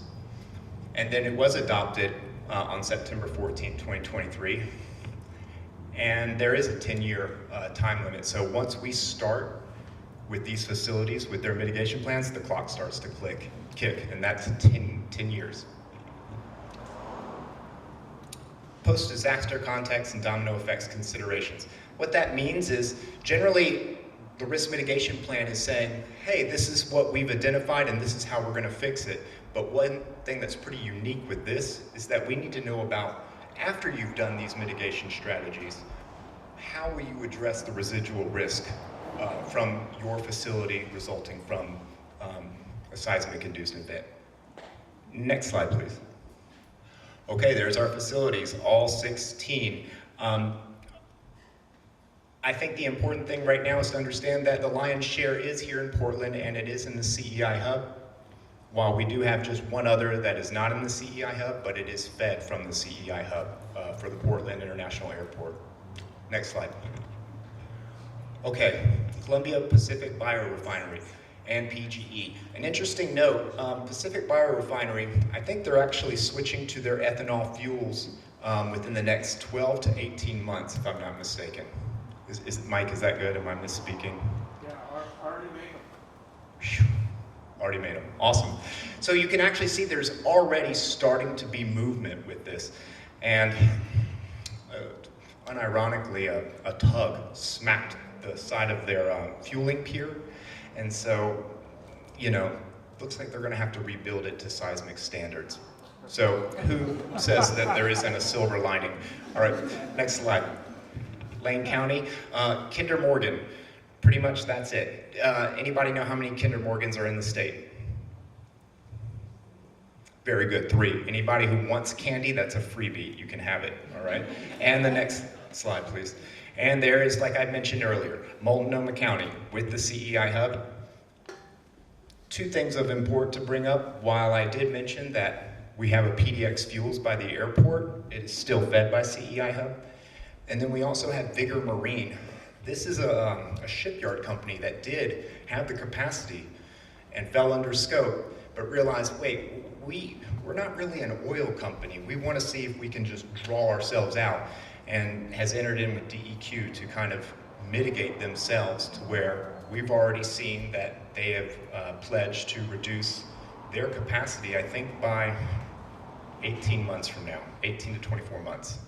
And then it was adopted on September 14, 2023. And there is a 10-year time limit. So once we start with these facilities, with their mitigation plans, the clock starts to kick, and that's 10 years. Post-disaster context and domino effects considerations. What that means is, generally, the risk mitigation plan is saying, hey, this is what we've identified and this is how we're gonna fix it. But one thing that's pretty unique with this is that we need to know about, after you've done these mitigation strategies, how will you address the residual risk from your facility resulting from a seismic-induced event? Next slide, please. Okay, there's our facilities, all 16. I think the important thing right now is to understand that the lion's share is here in Portland, and it is in the CEI Hub. While we do have just one other that is not in the CEI Hub, but it is fed from the CEI Hub for the Portland International Airport. Next slide. Okay, Columbia Pacific Biorefinery and PGE. An interesting note, Pacific Biorefinery, I think they're actually switching to their ethanol fuels within the next 12 to 18 months, if I'm not mistaken. Mike, is that good? Am I misspeaking? Yeah, already made them. Whew. Already made them. Awesome. So you can actually see there's already starting to be movement with this. And unironically, a tug smacked the side of their fueling pier. And so, you know, looks like they're going to have to rebuild it to seismic standards. So who says that there isn't a silver lining? All right, next slide. Lane County, Kinder Morgan. Pretty much that's it. Anybody know how many Kinder Morgans are in the state? Very good, 3. Anybody who wants candy, that's a freebie. You can have it, all right? And the next slide, please. And there is, like I mentioned earlier, Multnomah County with the CEI Hub. 2 things of import to bring up. While I did mention that we have a PDX Fuels by the airport, it is still fed by CEI Hub. And then we also have Vigor Marine. This is a shipyard company that did have the capacity and fell under scope, but realized, wait, we're not really an oil company. We want to see if we can just draw ourselves out, and has entered in with DEQ to kind of mitigate themselves to where we've already seen that they have pledged to reduce their capacity, I think, by 18 months from now, 18 to 24 months.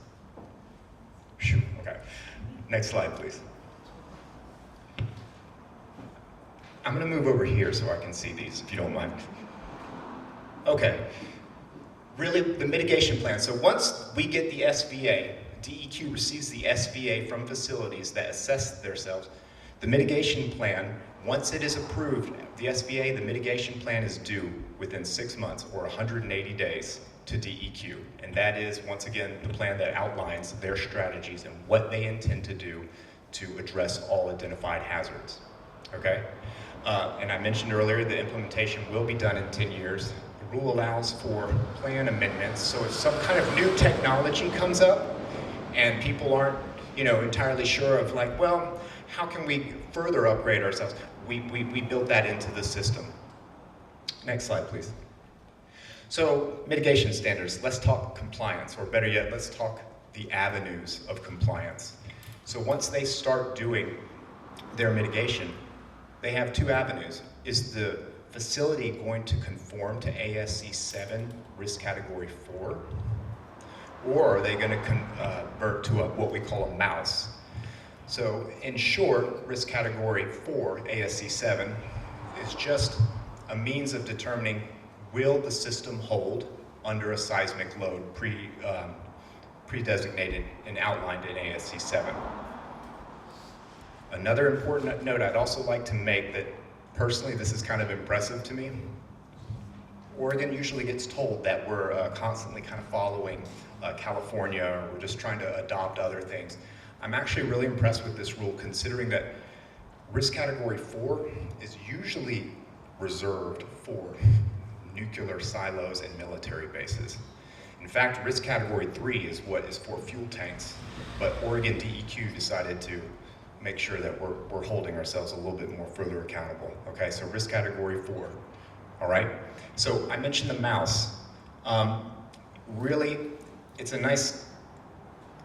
Okay, next slide, please. I'm gonna move over here so I can see these, if you don't mind. Okay, really the mitigation plan. So once we get the SVA, DEQ receives the SVA from facilities that assess themselves, the mitigation plan, once it is approved, the SVA, the mitigation plan is due within 6 months or 180 days to DEQ. And that is, once again, the plan that outlines their strategies and what they intend to do to address all identified hazards, okay? And I mentioned earlier, the implementation will be done in 10 years. The rule allows for plan amendments, so if some kind of new technology comes up and people aren't, you know, entirely sure of like, well, how can we further upgrade ourselves? We built that into the system. Next slide, please. So, mitigation standards, let's talk compliance, or better yet, let's talk the avenues of compliance. So once they start doing their mitigation, they have 2 avenues. Is the facility going to conform to ASC 7, risk category 4? Or are they going to convert to what we call a mouse? So in short, risk category 4, ASC 7, is just a means of determining will the system hold under a seismic load pre-designated and outlined in ASC 7. Another important note I'd also like to make that personally this is kind of impressive to me. Oregon usually gets told that we're constantly kind of following California, or we're just trying to adopt other things. I'm actually really impressed with this rule, considering that risk category 4 is usually reserved for nuclear silos and military bases. In fact, risk category 3 is what is for fuel tanks, but Oregon DEQ decided to make sure that we're holding ourselves a little bit more further accountable. Okay, so risk category 4, all right? So I mentioned the mouse. Really, it's a nice,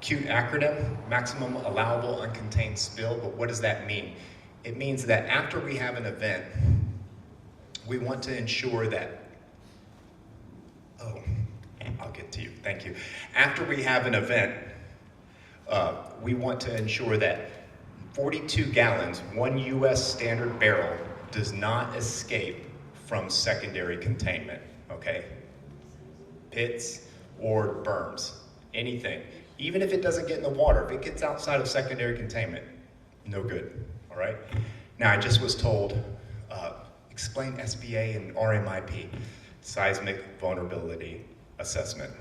cute acronym, maximum allowable uncontained spill, but what does that mean? It means that after we have an event, we want to ensure that, I'll get to you, thank you. After we have an event, we want to ensure that 42 gallons, 1 US standard barrel, does not escape from secondary containment, okay? Pits or berms, anything. Even if it doesn't get in the water, if it gets outside of secondary containment, no good, all right? Now, I just was told, explain SBA and RMIP, Seismic Vulnerability Assessment.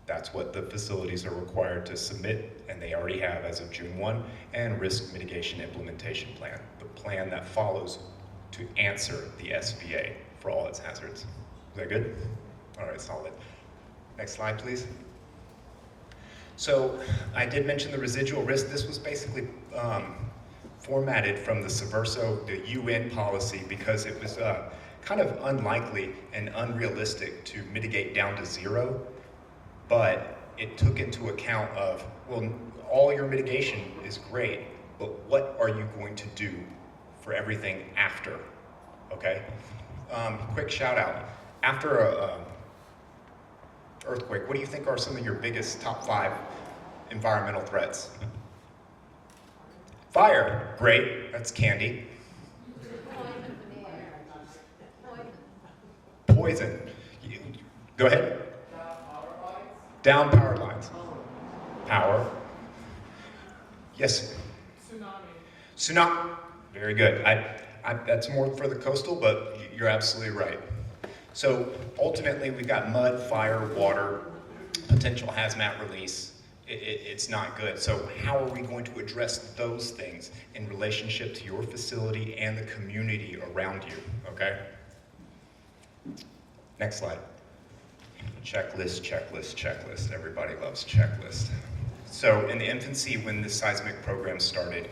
That's what the facilities are required to submit, and they already have as of June 1, and Risk Mitigation Implementation Plan, the plan that follows to answer the SBA for all its hazards. Is that good? All right, solid. Next slide, please. So I did mention the residual risk. This was basically formatted from the Subverso, the UN policy, because it was kind of unlikely and unrealistic to mitigate down to zero, but it took into account of, well, all your mitigation is great, but what are you going to do for everything after, okay? Quick shout out. After a earthquake, what do you think are some of your biggest top 5 environmental threats? Fire, great, that's candy. Poison. Go ahead. Down power lines. Power. Yes? Tsunami. Very good. That's more for the coastal, but you're absolutely right. So ultimately, we've got mud, fire, water, potential hazmat release. It's not good. So how are we going to address those things in relationship to your facility and the community around you, okay? Next slide. Checklist, checklist, checklist. Everybody loves checklist. So in the infancy, when this seismic program started,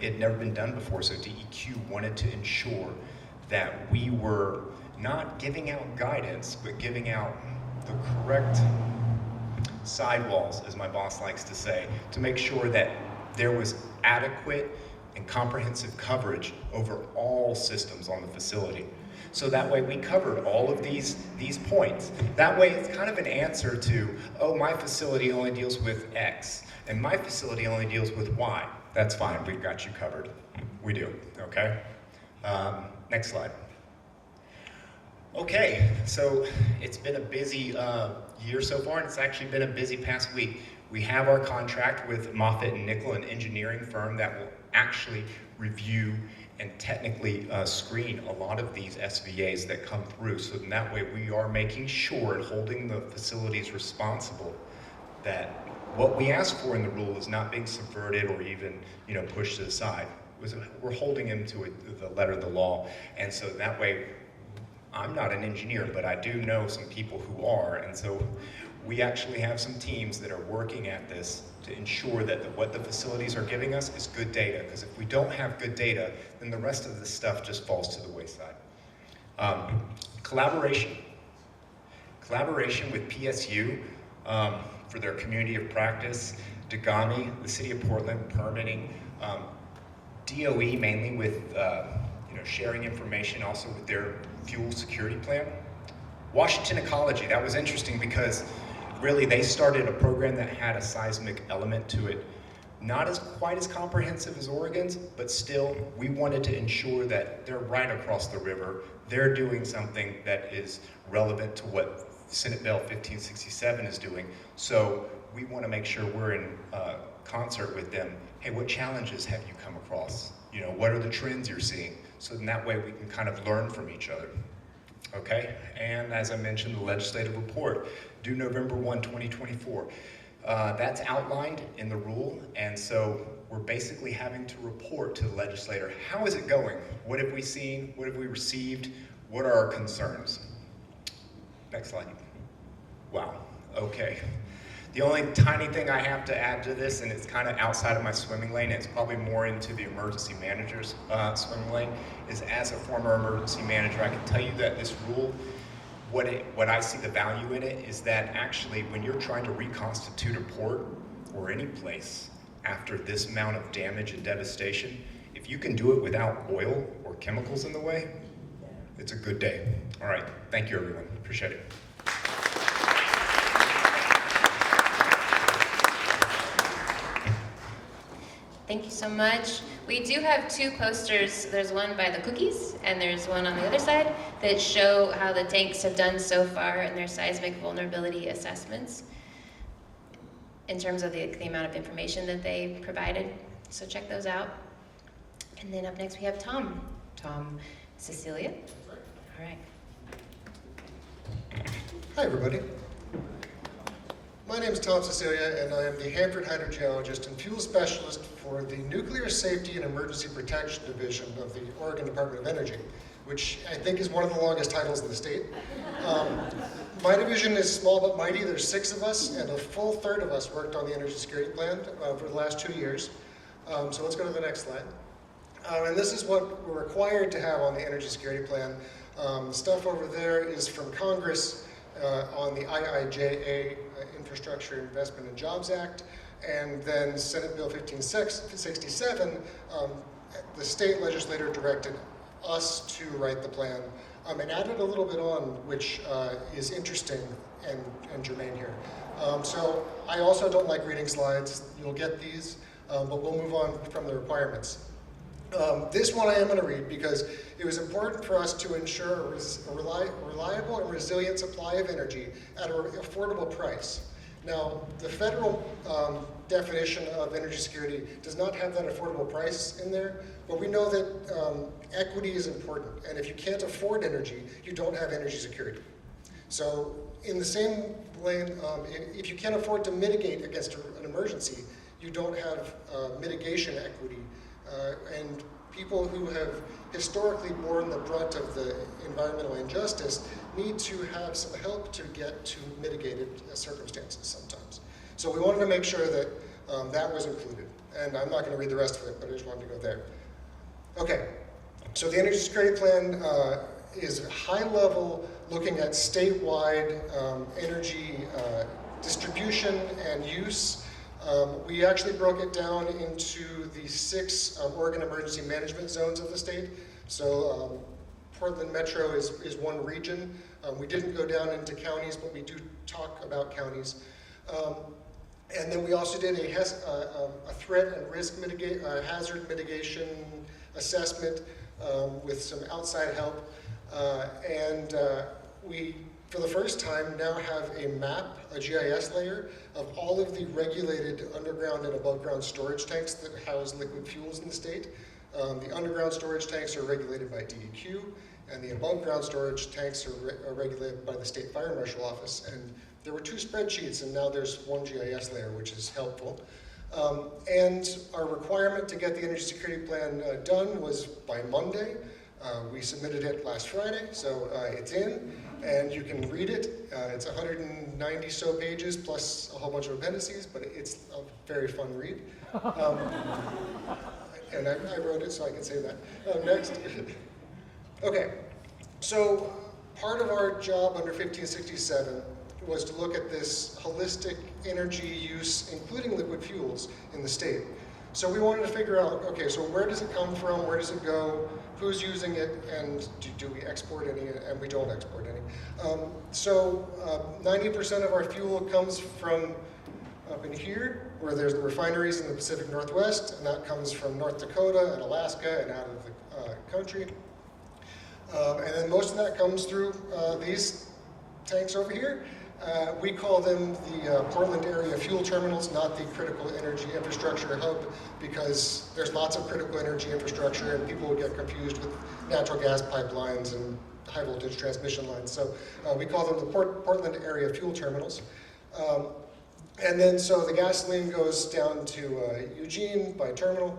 it had never been done before, so DEQ wanted to ensure that we were not giving out guidance, but giving out the correct sidewalls, as my boss likes to say, to make sure that there was adequate and comprehensive coverage over all systems on the facility. So that way we covered all of these points. That way it's kind of an answer to, oh, my facility only deals with X, and my facility only deals with Y. That's fine, we've got you covered. We do, okay? Next slide. Okay, so it's been a busy year so far, and it's actually been a busy past week. We have our contract with Moffitt and Nickel, an engineering firm that will actually review and technically screen a lot of these SVAs that come through. So in that way, we are making sure and holding the facilities responsible that what we ask for in the rule is not being subverted or even, pushed to the side. We're holding them to the letter of the law, and so that way, I'm not an engineer, but I do know some people who are, and so we actually have some teams that are working at this to ensure that what the facilities are giving us is good data, because if we don't have good data, then the rest of this stuff just falls to the wayside. Collaboration with PSU for their community of practice, DEGAMI, the City of Portland, permitting, DOE mainly with sharing information also with their fuel security plan. Washington Ecology, that was interesting because really they started a program that had a seismic element to it. Not quite as comprehensive as Oregon's, but still we wanted to ensure that they're right across the river. They're doing something that is relevant to what Senate Bill 1567 is doing. So we want to make sure we're in concert with them. Hey, what challenges have you come across? What are the trends you're seeing? So in that way we can kind of learn from each other. Okay, and as I mentioned, the legislative report, due November 1, 2024. That's outlined in the rule, and so we're basically having to report to the legislator, how is it going? What have we seen? What have we received? What are our concerns? Next slide. Wow, okay. The only tiny thing I have to add to this, and it's kind of outside of my swimming lane, it's probably more into the emergency manager's swimming lane, is as a former emergency manager, I can tell you that this rule, what I see the value in it is that actually when you're trying to reconstitute a port or any place after this amount of damage and devastation, if you can do it without oil or chemicals in the way, it's a good day. All right, thank you everyone, appreciate it. Thank you so much. We do have 2 posters. There's one by the cookies, and there's one on the other side that show how the tanks have done so far in their seismic vulnerability assessments. in terms of the amount of information that they provided. So check those out. And then up next we have Tom. Tom Cecilia. All right. Hi, everybody. My name is Tom Cecilia, and I am the Hanford Hydrogeologist and Fuel Specialist for the Nuclear Safety and Emergency Protection Division of the Oregon Department of Energy, which I think is one of the longest titles in the state. My division is small but mighty. There's 6 of us, and a full third of us worked on the Energy Security Plan for the last 2 years. So let's go to the next slide. And this is what we're required to have on the Energy Security Plan. Stuff over there is from Congress on the IIJA, Infrastructure Investment and Jobs Act, and then Senate Bill 1567, the state legislator directed us to write the plan and added a little bit on, which is interesting and germane here. So I also don't like reading slides. You'll get these, but we'll move on from the requirements. This one I am going to read because it was important for us to ensure a reliable and resilient supply of energy at an affordable price. Now, the federal definition of energy security does not have that affordable price in there, but we know that equity is important, and if you can't afford energy, you don't have energy security. So in the same lane, if you can't afford to mitigate against an emergency, you don't have mitigation equity. And people who have historically borne the brunt of the environmental injustice need to have some help to get to mitigated circumstances sometimes. So we wanted to make sure that that was included. And I'm not going to read the rest of it, but I just wanted to go there. Okay, so the Energy Security Plan is high level, looking at statewide energy distribution and use. We actually broke it down into the 6 Oregon emergency management zones of the state. So Portland Metro is one region. We didn't go down into counties, but we do talk about counties. And then we also did a threat and risk hazard mitigation assessment with some outside help. And we, for the first time, now have a map, a GIS layer, of all of the regulated underground and above ground storage tanks that house liquid fuels in the state. The underground storage tanks are regulated by DEQ, and the above ground storage tanks are regulated by the State Fire Marshal Office. And there were 2 spreadsheets, and now there's 1 GIS layer, which is helpful. And our requirement to get the Energy Security Plan done was by Monday. We submitted it last Friday, so it's in, and you can read it. It's 190 so pages plus a whole bunch of appendices, but it's a very fun read. And I wrote it, so I can say that. Next. Okay, so part of our job under 1567 was to look at this holistic energy use, including liquid fuels, in the state. So we wanted to figure out, okay, so where does it come from, where does it go, who's using it, and do we export any, and we don't export any. So 90% of our fuel comes from up in here, where there's the refineries in the Pacific Northwest, and that comes from North Dakota and Alaska and out of the country. And then most of that comes through these tanks over here. We call them the Portland area fuel terminals, not the critical energy infrastructure hub, because there's lots of critical energy infrastructure and people would get confused with natural gas pipelines and high voltage transmission lines. So we call them the Portland area fuel terminals. And then so the gasoline goes down to Eugene by terminal,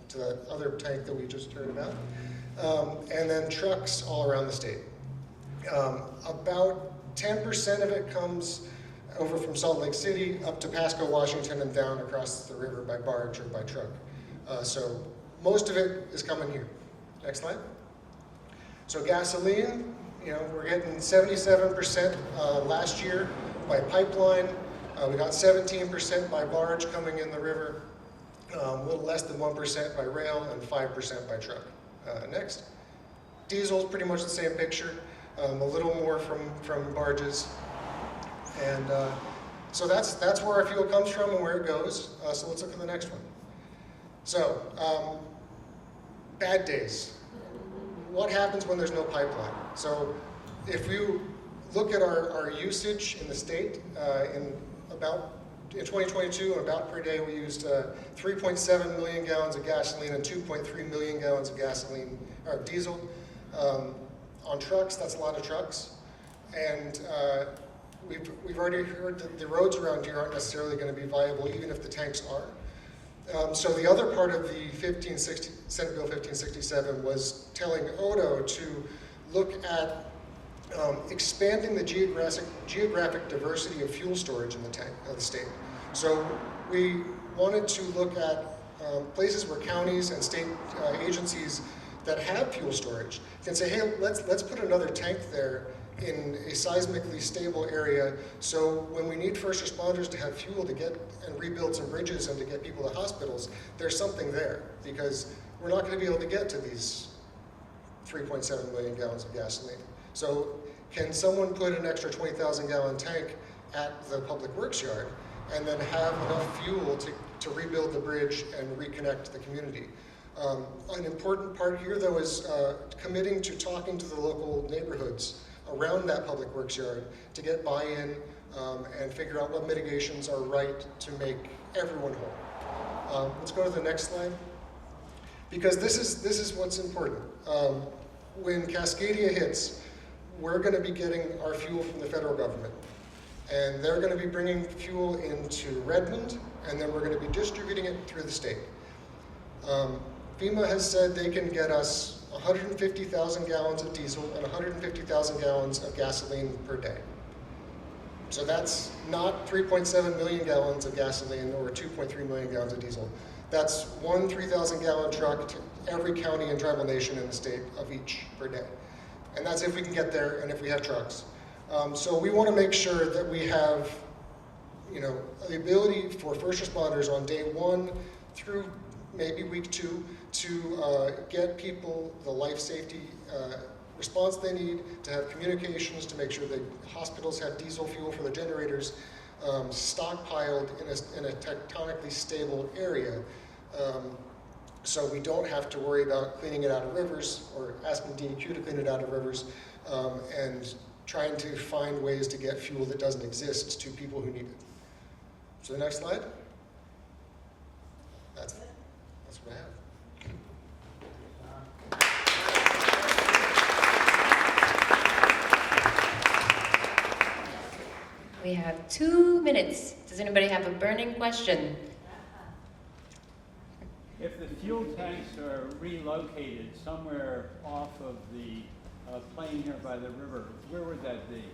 to that other tank that we just heard about. And then trucks all around the state. About 10% of it comes over from Salt Lake City up to Pasco, Washington, and down across the river by barge or by truck. So most of it is coming here. Next slide. So gasoline, we're getting 77% last year by pipeline. We got 17% by barge coming in the river, a little less than 1% by rail, and 5% by truck. Next. Diesel is pretty much the same picture. A little more from barges, and so that's where our fuel comes from and where it goes. So let's look at the next one. So bad days. What happens when there's no pipeline? So if you look at our usage in the state, in about in 2022, about per day, we used 3.7 million gallons of gasoline and 2.3 million gallons of gasoline or diesel on trucks. That's a lot of trucks, and we've already heard that the roads around here aren't necessarily going to be viable, even if the tanks are. So the other part of the Senate Bill 1567 was telling ODO to look at expanding the geographic diversity of fuel storage in the state. So we wanted to look at places where counties and state agencies that have fuel storage can say, hey, let's put another tank there in a seismically stable area, so when we need first responders to have fuel to get and rebuild some bridges and to get people to hospitals, there's something there, because we're not going to be able to get to these 3.7 million gallons of gasoline. So can someone put an extra 20,000 gallon tank at the public works yard and then have enough fuel to rebuild the bridge and reconnect the community? An important part here, though, is committing to talking to the local neighborhoods around that public works yard to get buy-in and figure out what mitigations are right to make everyone whole. Let's go to the next slide, because this is what's important. When Cascadia hits, we're going to be getting our fuel from the federal government, and they're going to be bringing fuel into Redmond, and then we're going to be distributing it through the state. FEMA has said they can get us 150,000 gallons of diesel and 150,000 gallons of gasoline per day. So that's not 3.7 million gallons of gasoline or 2.3 million gallons of diesel. That's one 3,000 gallon truck to every county and tribal nation in the state of each per day. And that's if we can get there and if we have trucks. So we want to make sure that we have, the ability for first responders on day 1 through maybe week 2 to get people the life safety response they need, to have communications, to make sure that hospitals have diesel fuel for their generators stockpiled in a tectonically stable area, so we don't have to worry about cleaning it out of rivers or asking DEQ to clean it out of rivers, and trying to find ways to get fuel that doesn't exist to people who need it. So the next slide. That's it. That's what I have. We have 2 minutes. Does anybody have a burning question? If the fuel tanks are relocated somewhere off of the plain here by the river, where would that be?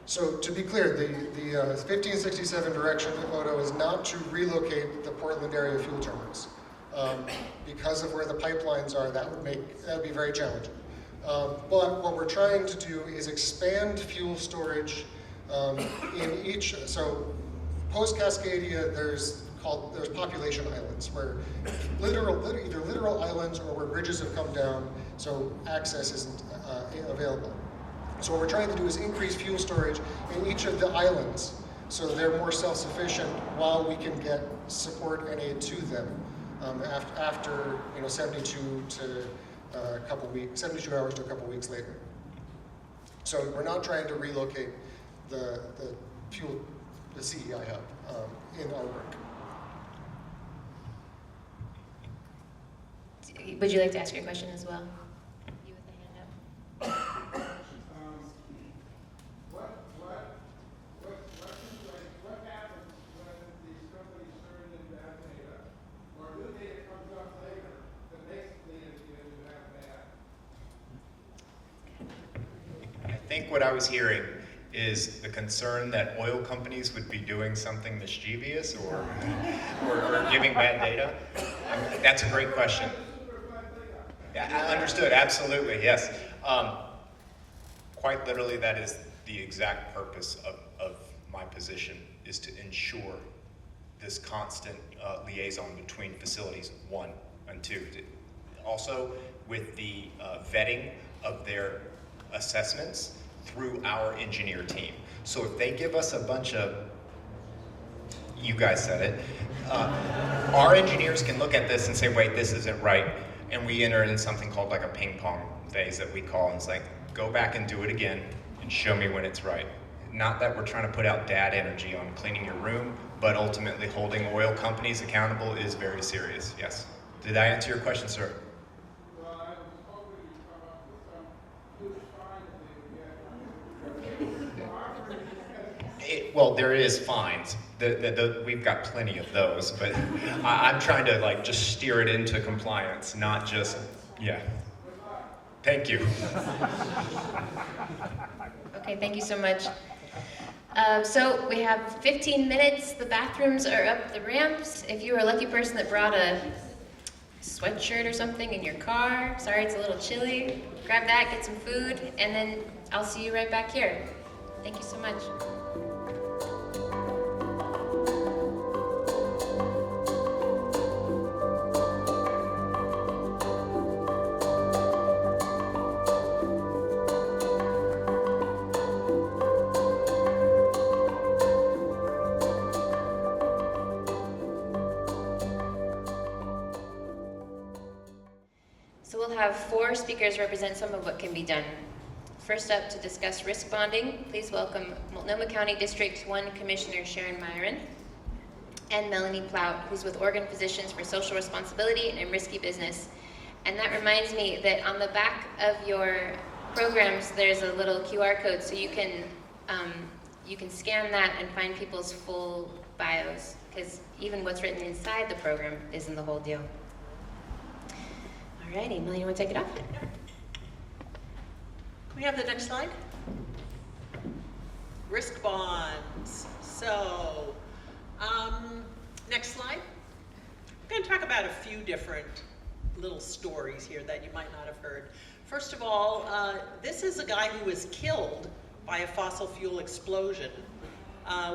So to be clear, the 1567 direction of ODO is not to relocate the Portland area fuel terminals. Because of where the pipelines are, that would be very challenging. But what we're trying to do is expand fuel storage in each. So post Cascadia, there's population islands where either literal islands or where bridges have come down, so access isn't available. So what we're trying to do is increase fuel storage in each of the islands so they're more self-sufficient while we can get support and aid to them after 72 hours to a couple weeks later. So we're not trying to relocate the CEI Hub in our work. Would you like to ask your question as well? You with the hand up. What happens when these companies turn in that data, or new data comes up later that makes the data into that bad? I think what I was hearing is the concern that oil companies would be doing something mischievous or giving bad data. That's a great question. Yeah, I understood, absolutely, yes. Quite literally, that is the exact purpose of my position, is to ensure this constant liaison between facilities, 1 and 2. Also, with the vetting of their assessments through our engineer team. So if they give us a bunch of, you guys said it, our engineers can look at this and say, wait, this isn't right. And we enter in something called like a ping pong phase that we call, and it's like, go back and do it again and show me when it's right. Not that we're trying to put out dad energy on cleaning your room, but ultimately holding oil companies accountable is very serious, yes. Did I answer your question, sir? Well, I was hoping you'd come up with some huge fine that they would get. Well, there is fines. We've got plenty of those, but I'm trying to like just steer it into compliance, not just, yeah. Thank you. Okay, thank you so much. So we have 15 minutes. The bathrooms are up the ramps. If you were a lucky person that brought a sweatshirt or something in your car, sorry it's a little chilly, grab that, get some food, and then I'll see you right back here. Thank you so much. So we'll have 4 speakers represent some of what can be done. First up to discuss risk bonding, please welcome Multnomah County District 1 Commissioner Sharon Meieran and Melanie Plaut, who's with Oregon Physicians for Social Responsibility and Risky Business. And that reminds me that on the back of your programs, there's a little QR code, so you can scan that and find people's full bios, because even what's written inside the program isn't the whole deal. Alrighty, Melanie, you want to take it off? Can we have the next slide? Risk bonds. So, next slide. I'm going to talk about a few different little stories here that you might not have heard. First of all, this is a guy who was killed by a fossil fuel explosion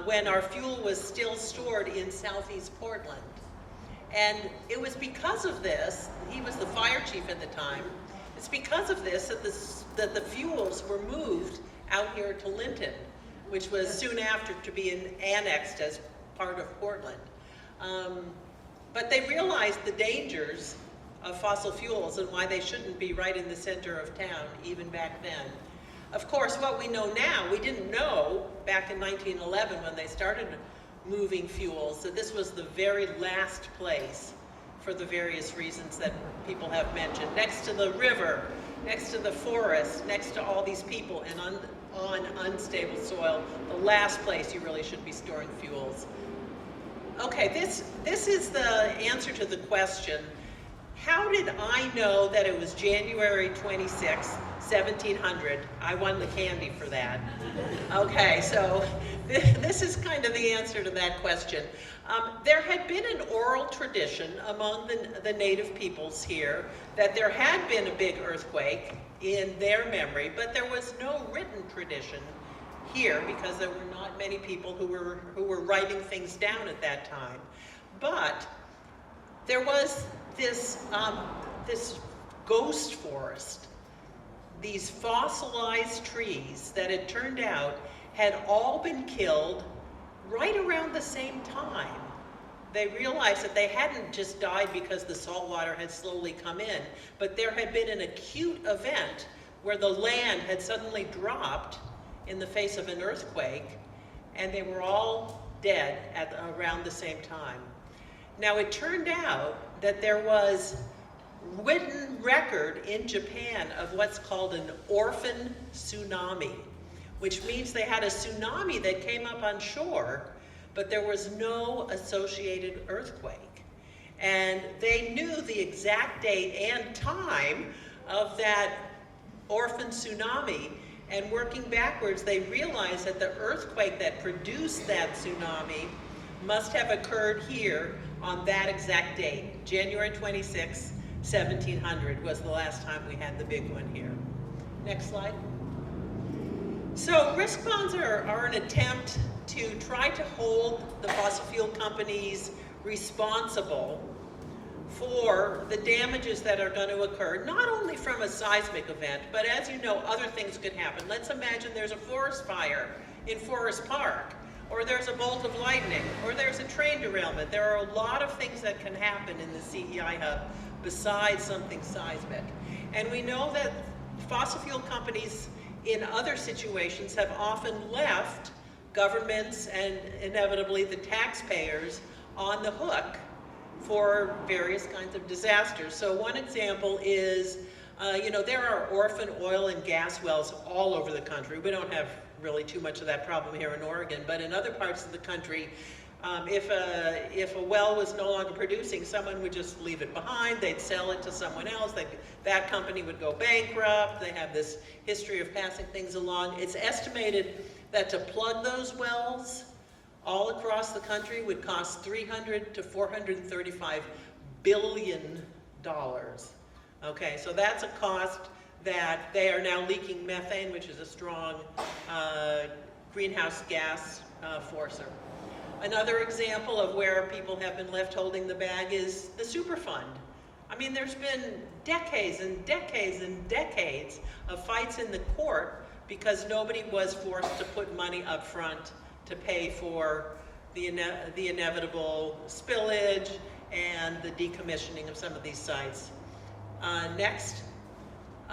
when our fuel was still stored in southeast Portland. And it was because of this, he was the fire chief at the time, it's because of this that the fuels were moved out here to Linton, which was soon after to be annexed as part of Portland. But they realized the dangers of fossil fuels and why they shouldn't be right in the center of town, even back then. Of course, what we know now, we didn't know back in 1911 when they started moving fuels, that this was the very last place for the various reasons that people have mentioned. Next to the river, next to the forest, next to all these people, and on unstable soil, the last place you really should be storing fuels. Okay, this is the answer to the question, how did I know that it was January 26, 1700? I won the candy for that. Okay, so this is kind of the answer to that question. There had been an oral tradition among the native peoples here that there had been a big earthquake in their memory, but there was no written tradition here because there were not many people who were writing things down at that time. But there was this ghost forest, these fossilized trees that it turned out had all been killed right around the same time. They realized that they hadn't just died because the salt water had slowly come in, but there had been an acute event where the land had suddenly dropped in the face of an earthquake, and they were all dead at around the same time. Now, it turned out that there was written record in Japan of what's called an orphan tsunami, which means they had a tsunami that came up on shore, but there was no associated earthquake. And they knew the exact date and time of that orphan tsunami, and working backwards, they realized that the earthquake that produced that tsunami must have occurred here on that exact date. January 26, 1700 was the last time we had the big one here. Next slide. So risk bonds are an attempt to try to hold the fossil fuel companies responsible for the damages that are going to occur, not only from a seismic event, but as you know, other things could happen. Let's imagine there's a forest fire in Forest Park, or there's a bolt of lightning, or there's a train derailment. There are a lot of things that can happen in the CEI Hub besides something seismic. And we know that fossil fuel companies in other situations have often left governments and inevitably the taxpayers on the hook for various kinds of disasters. So one example is, there are orphan oil and gas wells all over the country. We don't have really too much of that problem here in Oregon, but in other parts of the country, if a well was no longer producing, someone would just leave it behind, they'd sell it to someone else, that company would go bankrupt, they have this history of passing things along. It's estimated that to plug those wells all across the country would cost $300 to $435 billion. Okay, so that's a cost that they are now leaking methane, which is a strong greenhouse gas forcer. Another example of where people have been left holding the bag is the Superfund. I mean, there's been decades and decades and decades of fights in the court because nobody was forced to put money up front to pay for the inevitable spillage and the decommissioning of some of these sites. Next.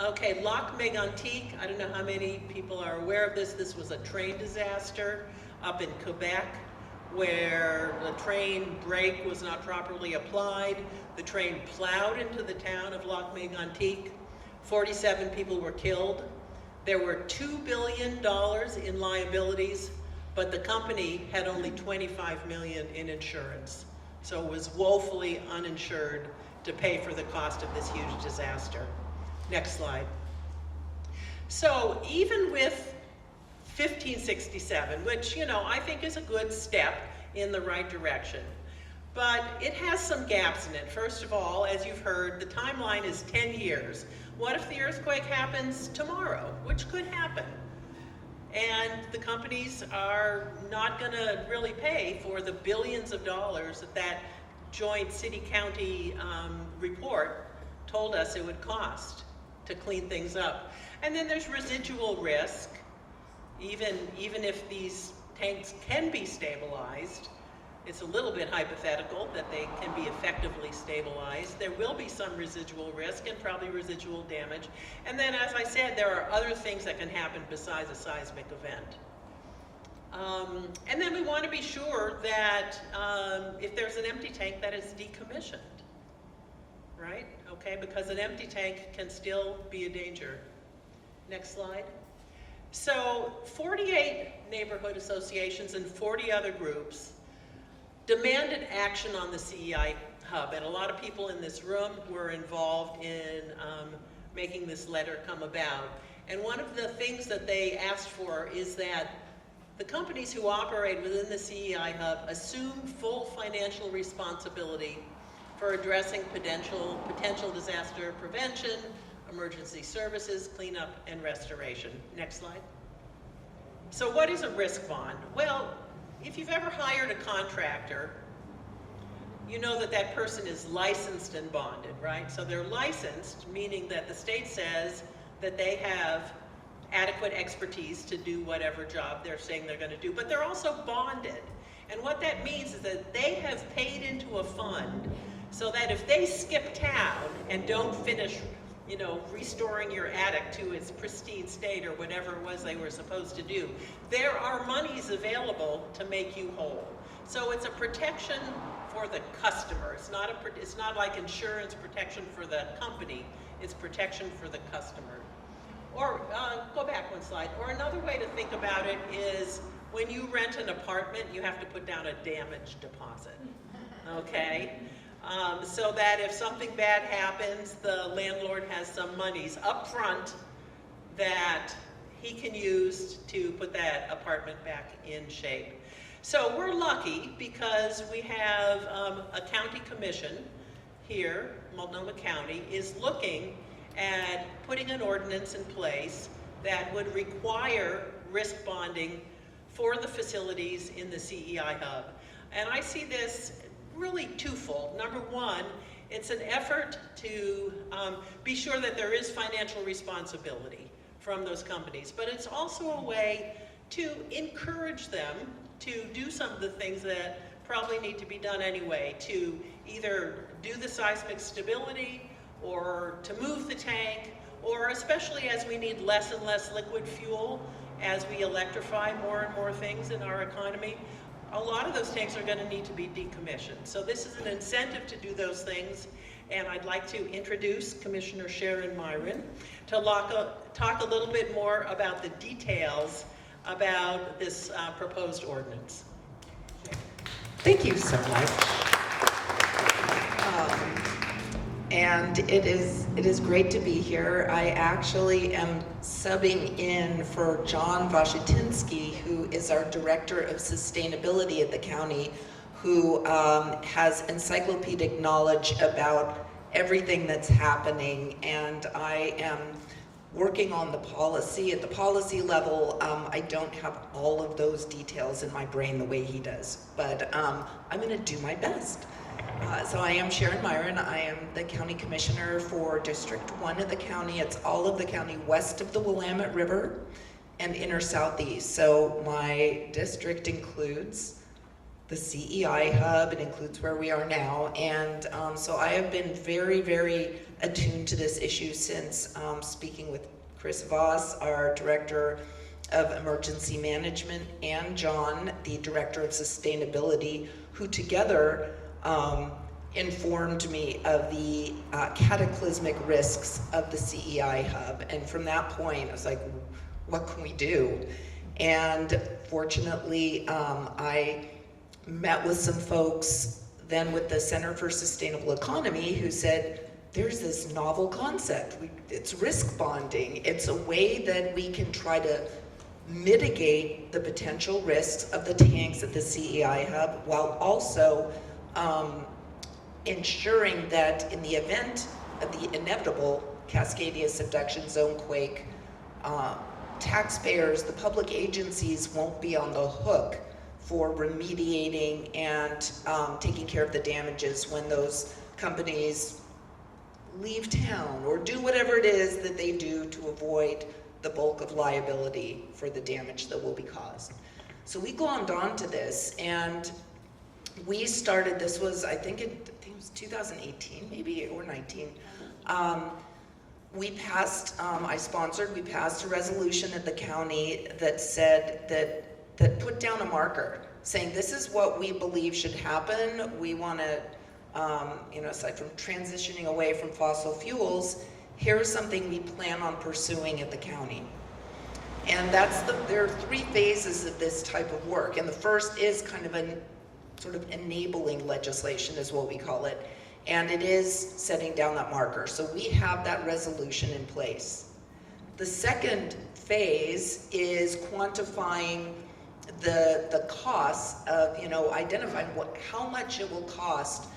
Okay, Lac Mégantic. I don't know how many people are aware of this. This was a train disaster up in Quebec where the train brake was not properly applied. The train plowed into the town of Lac Mégantic. 47 people were killed. There were $2 billion in liabilities, but the company had only $25 million in insurance. So it was woefully uninsured to pay for the cost of this huge disaster. Next slide. So even with 1567, which, I think is a good step in the right direction, but it has some gaps in it. First of all, as you've heard, the timeline is 10 years. What if the earthquake happens tomorrow, which could happen? And the companies are not going to really pay for the billions of dollars that joint city-county report told us it would cost to clean things up. And then there's residual risk. Even if these tanks can be stabilized, it's a little bit hypothetical that they can be effectively stabilized. There will be some residual risk and probably residual damage. And then, as I said, there are other things that can happen besides a seismic event. And then we want to be sure that if there's an empty tank, that it's decommissioned, right? Okay, because an empty tank can still be a danger. Next slide. So 48 neighborhood associations and 40 other groups demanded action on the CEI Hub, and a lot of people in this room were involved in making this letter come about. And one of the things that they asked for is that the companies who operate within the CEI Hub assume full financial responsibility for addressing potential disaster prevention, emergency services, cleanup, and restoration. Next slide. So what is a risk bond? Well, if you've ever hired a contractor, you know that that person is licensed and bonded, right? So they're licensed, meaning that the state says that they have adequate expertise to do whatever job they're saying they're going to do, but they're also bonded. And what that means is that they have paid into a fund so that if they skip town and don't finish, restoring your attic to its pristine state or whatever it was they were supposed to do, there are monies available to make you whole. So it's a protection for the customer. It's not like insurance protection for the company. It's protection for the customer. Or go back one slide. Or another way to think about it is when you rent an apartment, you have to put down a damage deposit. Okay? So that if something bad happens, the landlord has some monies up front that he can use to put that apartment back in shape. So we're lucky because we have a county commission here, Multnomah County, is looking at putting an ordinance in place that would require risk bonding for the facilities in the CEI Hub. And I see this really twofold. Number one, it's an effort to be sure that there is financial responsibility from those companies, but it's also a way to encourage them to do some of the things that probably need to be done anyway, to either do the seismic stability or to move the tank, or especially as we need less and less liquid fuel as we electrify more and more things in our economy, a lot of those tanks are going to need to be decommissioned. So this is an incentive to do those things, and I'd like to introduce Commissioner Sharon Meieran to talk a little bit more about the details about this proposed ordinance. Thank you so much. And it is great to be here. I actually am subbing in for John Waszczyński, who is our Director of Sustainability at the county, who has encyclopedic knowledge about everything that's happening. And I am working on the policy. At the policy level, I don't have all of those details in my brain the way he does, but I'm going to do my best. So I am Sharon Meieran. I am the County Commissioner for District 1 of the county. It's all of the county west of the Willamette River and inner southeast. So my district includes the CEI Hub. It includes where we are now. And so I have been very, very attuned to this issue since speaking with Chris Voss, our Director of Emergency Management, and John, the Director of Sustainability, who together informed me of the cataclysmic risks of the CEI Hub. And from that point, I was like, what can we do? And fortunately, I met with some folks then with the Center for Sustainable Economy who said, there's this novel concept. It's risk bonding. It's a way that we can try to mitigate the potential risks of the tanks at the CEI Hub while also ensuring that in the event of the inevitable Cascadia Subduction Zone Earthquake, taxpayers, the public agencies won't be on the hook for remediating and taking care of the damages when those companies leave town or do whatever it is that they do to avoid the bulk of liability for the damage that will be caused. So we glommed onto this, and we started, this was, I think it was 2018 maybe, or 19. We passed, we passed a resolution at the county that said that put down a marker saying this is what we believe should happen. We want to, aside from transitioning away from fossil fuels, here's something we plan on pursuing at the county. And there are 3 phases of this type of work. And the first is kind of a sort of enabling legislation is what we call it. And it is setting down that marker. So we have that resolution in place. The second phase is quantifying the costs of, identifying how much it will cost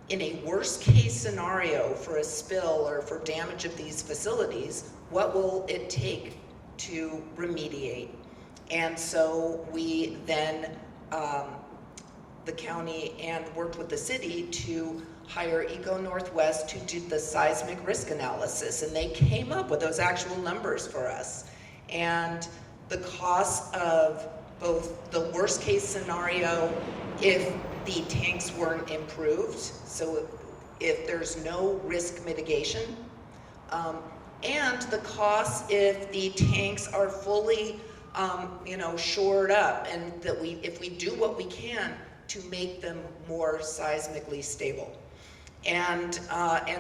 in a worst case scenario for a spill or for damage of these facilities. What will it take to remediate? And so we then, the county and worked with the city to hire Eco Northwest to do the seismic risk analysis, and they came up with those actual numbers for us. And the cost of both the worst case scenario if the tanks weren't improved, so if there's no risk mitigation, and the cost if the tanks are fully shored up, and that if we do what we can to make them more seismically stable. And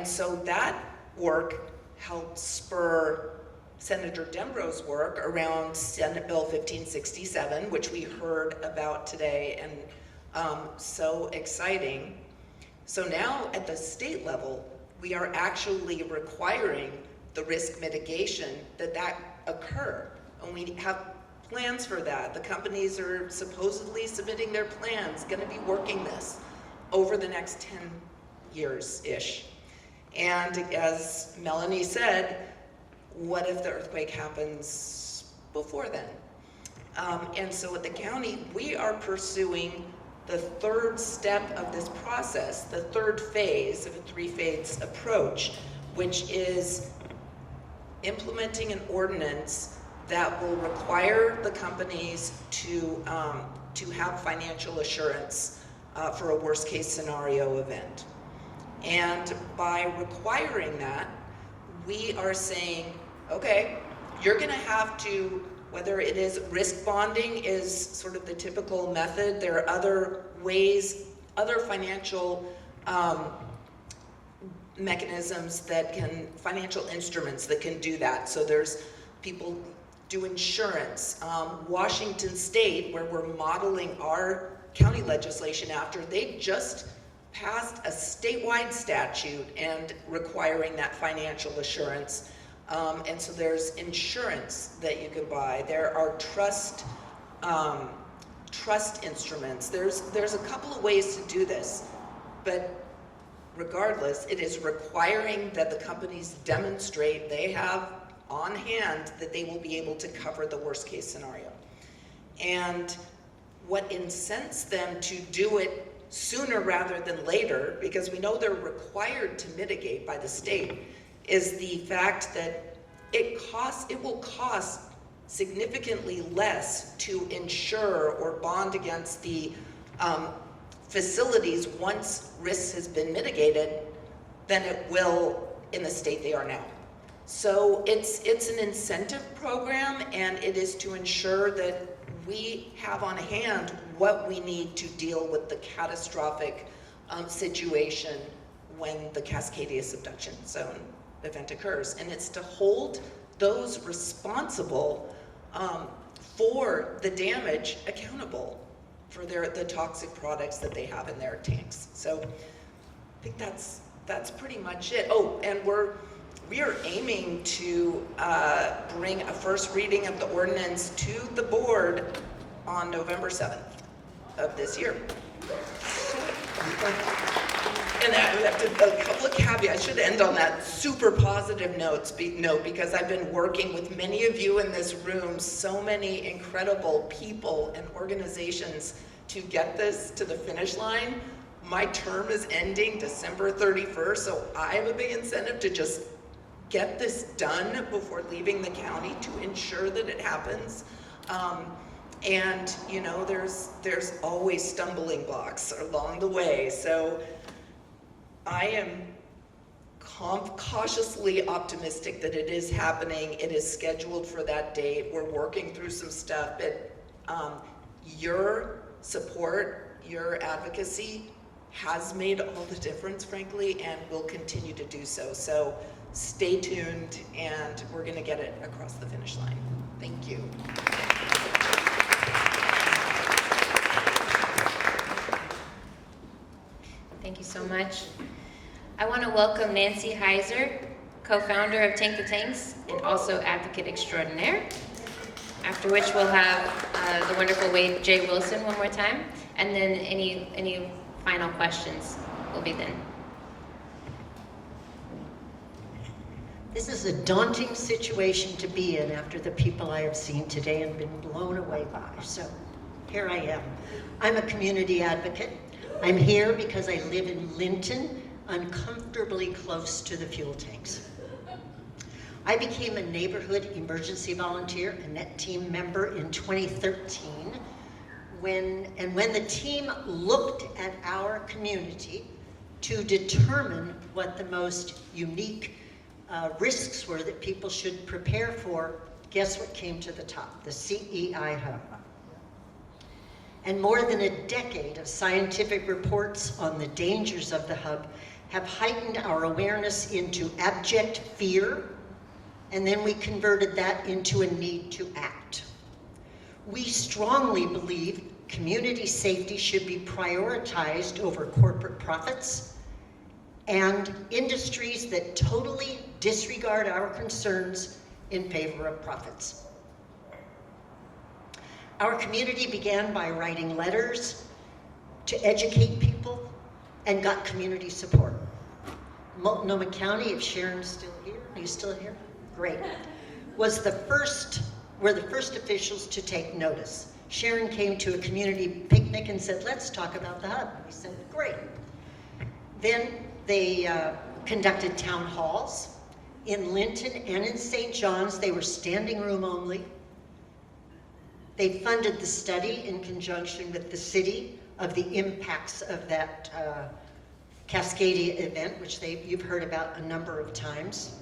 so that work helped spur Senator Dembro's work around Senate Bill 1567, which we heard about today, and so exciting. So now at the state level, we are actually requiring the risk mitigation that occur, and we have plans for that. The companies are supposedly submitting their plans, going to be working this over the next 10 years-ish. And as Melanie said, what if the earthquake happens before then? And so at the county, we are pursuing the 3rd step of this process, the 3rd phase of a 3-phase approach, which is implementing an ordinance that will require the companies to have financial assurance for a worst case scenario event. And by requiring that, we are saying, okay, you're gonna have to, whether it is risk bonding is sort of the typical method, there are other ways, other financial mechanisms that can, financial instruments that can do that. So there's people do insurance. Washington State, where we're modeling our county legislation after, they just passed a statewide statute and requiring that financial assurance. And so there's insurance that you can buy. There are trust instruments. There's a couple of ways to do this, but regardless, it is requiring that the companies demonstrate they have on hand that they will be able to cover the worst case scenario. And what incents them to do it sooner rather than later, because we know they're required to mitigate by the state, is the fact that it will cost significantly less to insure or bond against the facilities once risk has been mitigated than it will in the state they are now. So it's an incentive program, and it is to ensure that we have on hand what we need to deal with the catastrophic situation when the Cascadia Subduction Zone event occurs. And it's to hold those responsible for the damage accountable for the toxic products that they have in their tanks. So I think that's pretty much it. Oh, and we are aiming to bring a first reading of the ordinance to the board on November 7th of this year. And a couple of caveats. I should end on that super positive note because I've been working with many of you in this room, so many incredible people and organizations to get this to the finish line. My term is ending December 31st, so I have a big incentive to just get this done before leaving the county to ensure that it happens. And you know, there's always stumbling blocks along the way. So I am cautiously optimistic that it is happening. It is scheduled for that date. We're working through some stuff, but your support, your advocacy has made all the difference, frankly, and will continue to do so. So stay tuned, and we're going to get it across the finish line. Thank you. Thank you so much. I want to welcome Nancy Heiser, co-founder of Tank the Tanks and also advocate extraordinaire. After which we'll have the wonderful Jay Wilson one more time, and then any final questions will be then. This is a daunting situation to be in after the people I have seen today and been blown away by. So here I am. I'm a community advocate. I'm here because I live in Linton, uncomfortably close to the fuel tanks. I became a neighborhood emergency volunteer, a NET team member in 2013, when the team looked at our community to determine what the most unique risks were that people should prepare for, guess what came to the top? The CEI Hub. And more than a decade of scientific reports on the dangers of the hub have heightened our awareness into abject fear, and then we converted that into a need to act. We strongly believe community safety should be prioritized over corporate profits and industries that totally disregard our concerns in favor of profits. Our community began by writing letters to educate people and got community support. Multnomah County, if Sharon's still here, are you still here? Great. Were the first officials to take notice. Sharon came to a community picnic and said, let's talk about the hub. We said, great. Then they conducted town halls. In Linton and in St. John's, they were standing room only. They funded the study in conjunction with the city of the impacts of that Cascadia event, which you've heard about a number of times.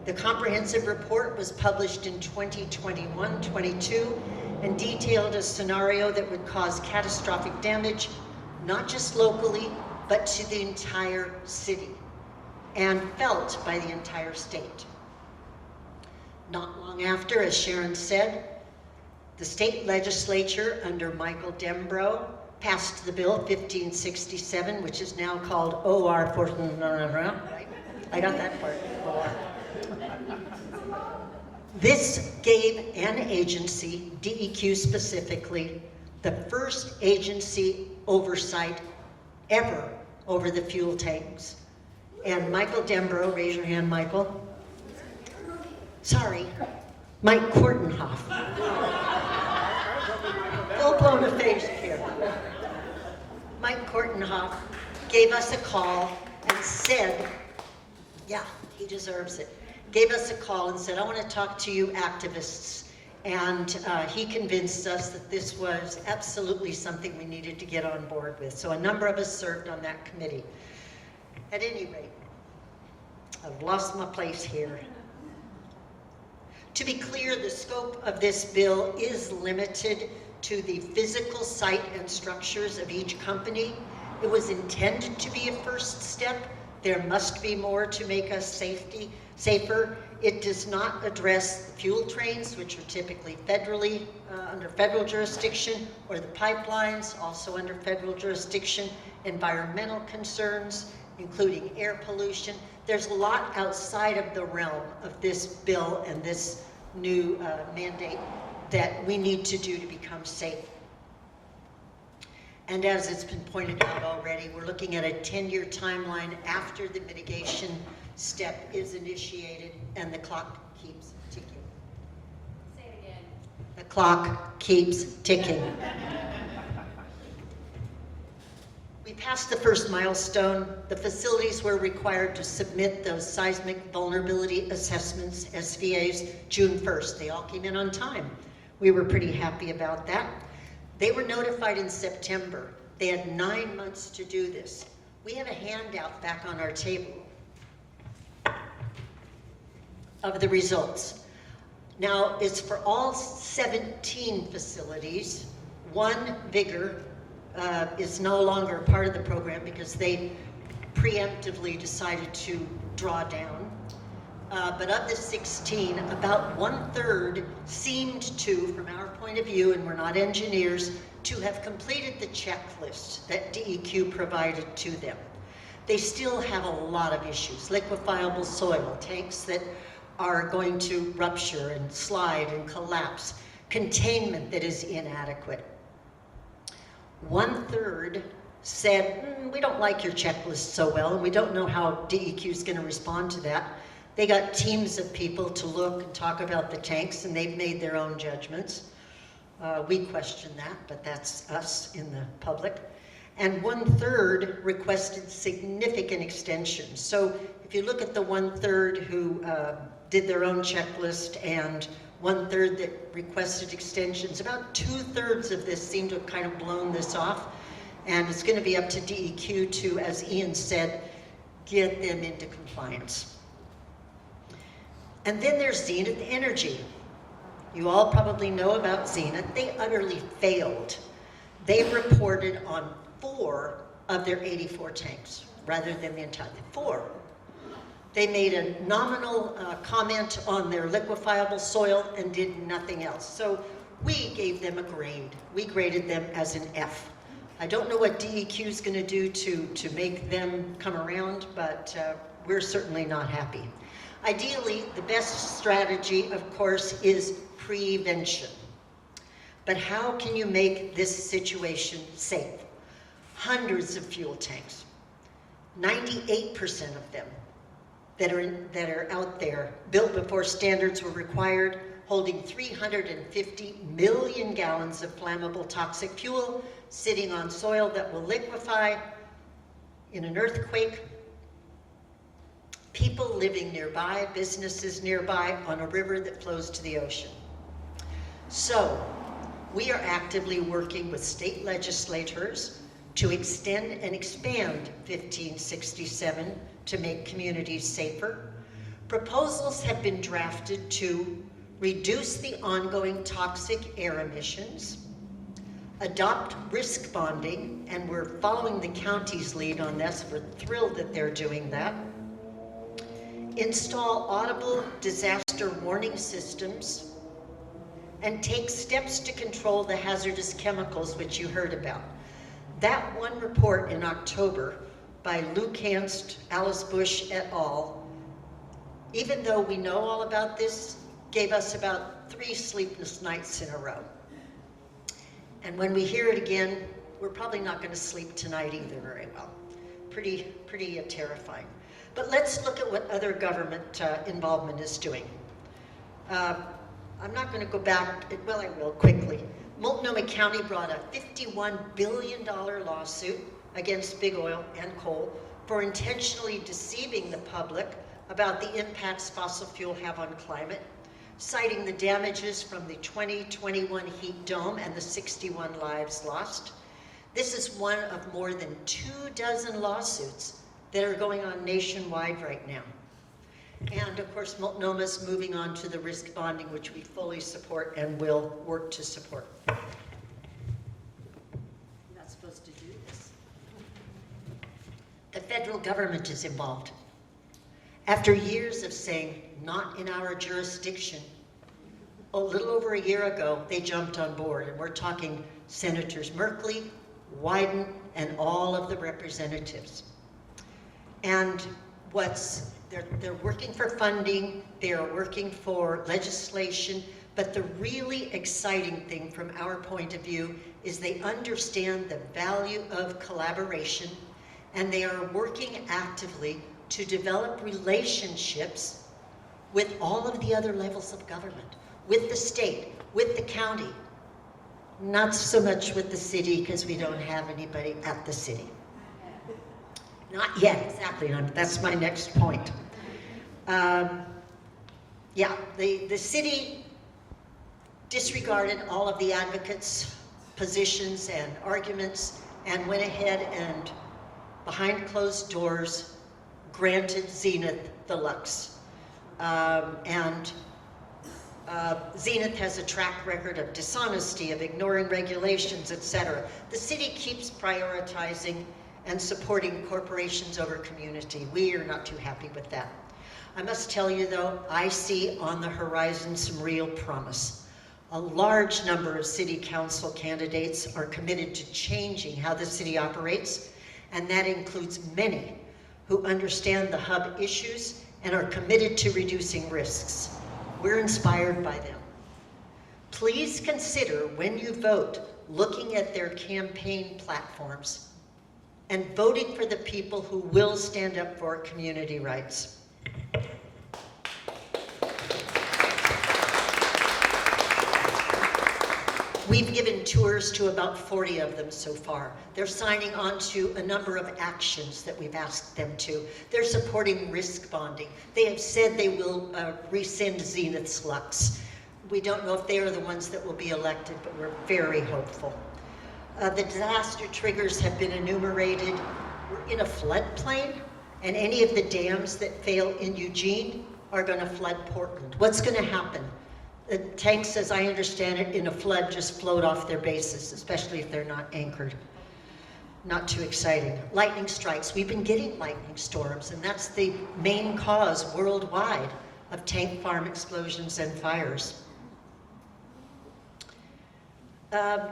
The comprehensive report was published in 2021-22 and detailed a scenario that would cause catastrophic damage, not just locally, but to the entire city, and felt by the entire state. Not long after, as Sharon said, the state legislature under Michael Dembro passed the bill 1567, which is now called OR 14. Right? I got that part. OR. This gave an agency, DEQ specifically, the first agency oversight ever over the fuel tanks. And Michael Dembro, raise your hand, Michael. Sorry, Mike Kortenhoff. Full-blown aphasia here. Mike Kortenhoff gave us a call and said, yeah, he deserves it, gave us a call and said, I want to talk to you activists. And he convinced us that this was absolutely something we needed to get on board with. So a number of us served on that committee. At any rate, I've lost my place here. To be clear, the scope of this bill is limited to the physical site and structures of each company. It was intended to be a first step. There must be more to make us safer. It does not address the fuel trains, which are typically federally under federal jurisdiction, or the pipelines, also under federal jurisdiction, environmental concerns, including air pollution. There's a lot outside of the realm of this bill and this new mandate that we need to do to become safe. And as it's been pointed out already, we're looking at a 10-year timeline after the mitigation step is initiated and the clock keeps ticking. Say it again. The clock keeps ticking. We passed the first milestone. The facilities were required to submit those seismic vulnerability assessments, SVAs, June 1st. They all came in on time. We were pretty happy about that. They were notified in September. They had 9 months to do this. We have a handout back on our table of the results. Now, it's for all 17 facilities. One, Vigor, is no longer part of the program because they preemptively decided to draw down. But of the 16, about 1/3 seemed to, from our point of view, and we're not engineers, to have completed the checklist that DEQ provided to them. They still have a lot of issues. Liquefiable soil, tanks that are going to rupture and slide and collapse, containment that is inadequate. 1/3 said, we don't like your checklist so well, and we don't know how DEQ is going to respond to that. They got teams of people to look and talk about the tanks, and they've made their own judgments. We question that, but that's us in the public. And 1/3 requested significant extensions. So if you look at the 1/3 who did their own checklist and 1/3 that requested extensions, about 2/3 of this seem to have kind of blown this off. And it's going to be up to DEQ to, as Ian said, get them into compliance. And then there's Zenith Energy. You all probably know about Zenith. They utterly failed. They reported on 4 of their 84 tanks, rather than the entire 4. They made a nominal comment on their liquefiable soil and did nothing else. So we gave them a grade. We graded them as an F. I don't know what DEQ is going to do to make them come around, but we're certainly not happy. Ideally, the best strategy, of course, is prevention. But how can you make this situation safe? Hundreds of fuel tanks, 98% of them that are out there, built before standards were required, holding 350 million gallons of flammable toxic fuel, sitting on soil that will liquefy in an earthquake. People living nearby, businesses nearby, on a river that flows to the ocean. So, we are actively working with state legislators to extend and expand 1567 to make communities safer. Proposals have been drafted to reduce the ongoing toxic air emissions, adopt risk bonding, and we're following the county's lead on this. We're thrilled that they're doing that. Install audible disaster warning systems, and take steps to control the hazardous chemicals which you heard about. That one report in October by Luke Hanst, Alice Bush et al., even though we know all about this, gave us about 3 sleepless nights in a row. And when we hear it again, we're probably not going to sleep tonight either very well. Pretty terrifying. But let's look at what other government involvement is doing. I'm not going to go back, well, I will quickly. Multnomah County brought a $51 billion lawsuit against big oil and coal for intentionally deceiving the public about the impacts fossil fuel have on climate, citing the damages from the 2021 heat dome and the 61 lives lost. This is one of more than 24 lawsuits that are going on nationwide right now. And of course, Multnomah's moving on to the risk bonding, which we fully support and will work to support. I'm not supposed to do this. The federal government is involved. After years of saying, not in our jurisdiction, a little over a year ago, they jumped on board, and we're talking Senators Merkley, Wyden, and all of the representatives. And they're working for funding, they're working for legislation, but the really exciting thing from our point of view is they understand the value of collaboration, and they are working actively to develop relationships with all of the other levels of government, with the state, with the county, not so much with the city because we don't have anybody at the city. Not yet, exactly. That's my next point. Yeah, the city disregarded all of the advocates' positions and arguments and went ahead and, behind closed doors, granted Zenith the Lux. Zenith has a track record of dishonesty, of ignoring regulations, etc. The city keeps prioritizing and supporting corporations over community. We are not too happy with that. I must tell you though, I see on the horizon some real promise. A large number of city council candidates are committed to changing how the city operates, and that includes many who understand the hub issues and are committed to reducing risks. We're inspired by them. Please consider when you vote, looking at their campaign platforms and voting for the people who will stand up for community rights. We've given tours to about 40 of them so far. They're signing on to a number of actions that we've asked them to. They're supporting risk bonding. They have said they will rescind Zenith's Lux. We don't know if they are the ones that will be elected, but we're very hopeful. The disaster triggers have been enumerated. We're in a floodplain, and any of the dams that fail in Eugene are going to flood Portland. What's going to happen? The tanks, as I understand it, in a flood just float off their bases, especially if they're not anchored. Not too exciting. Lightning strikes. We've been getting lightning storms, and that's the main cause worldwide of tank farm explosions and fires.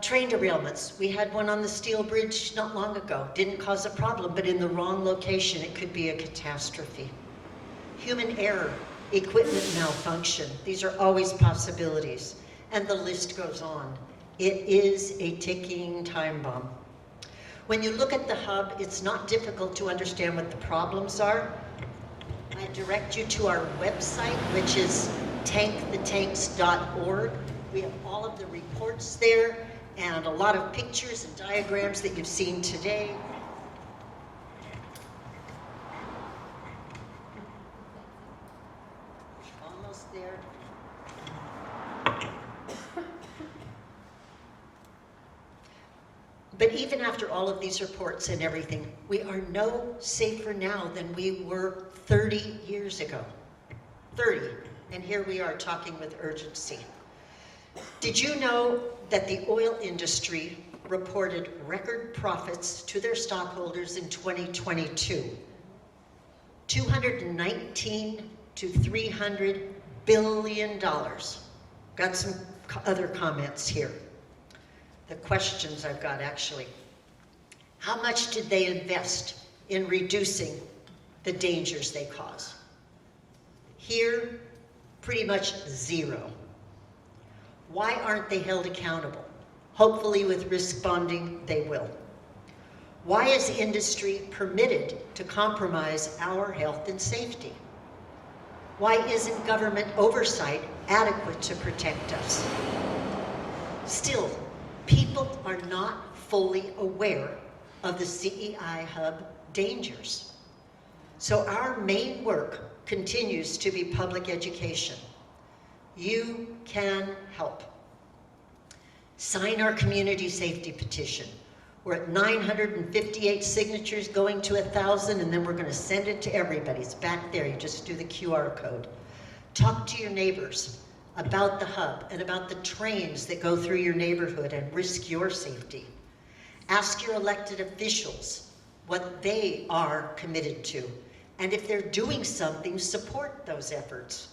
Train derailments. We had one on the Steel Bridge not long ago. Didn't cause a problem, but in the wrong location, it could be a catastrophe. Human error, equipment malfunction. These are always possibilities, and the list goes on. It is a ticking time bomb. When you look at the hub, it's not difficult to understand what the problems are. I direct you to our website, which is tankthetanks.org. We have all of the reports there and a lot of pictures and diagrams that you've seen today. Almost there. But even after all of these reports and everything, we are no safer now than we were 30 years ago. 30. And here we are talking with urgency. Did you know that the oil industry reported record profits to their stockholders in 2022? $219 to $300 billion. Got some other comments here. The questions I've got actually. How much did they invest in reducing the dangers they cause? Here, pretty much zero. Why aren't they held accountable? Hopefully with risk bonding, they will. Why is industry permitted to compromise our health and safety? Why isn't government oversight adequate to protect us? Still, people are not fully aware of the CEI Hub dangers. So our main work continues to be public education. You can help. Sign our community safety petition. We're at 958 signatures, going to 1,000, and then we're going to send it to everybody. It's back there. You just do the QR code. Talk to your neighbors about the hub and about the trains that go through your neighborhood and risk your safety. Ask your elected officials what they are committed to, and if they're doing something, support those efforts.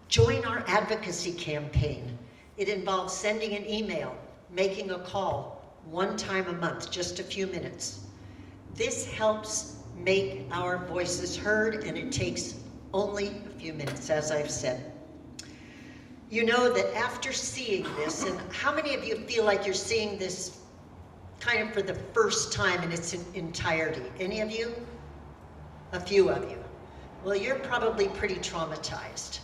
Join our advocacy campaign. It involves sending an email, making a call, one time a month, just a few minutes. This helps make our voices heard, and it takes only a few minutes, as I've said. You know that after seeing this, and how many of you feel like you're seeing this kind of for the first time in its entirety? Any of you? A few of you. Well, you're probably pretty traumatized,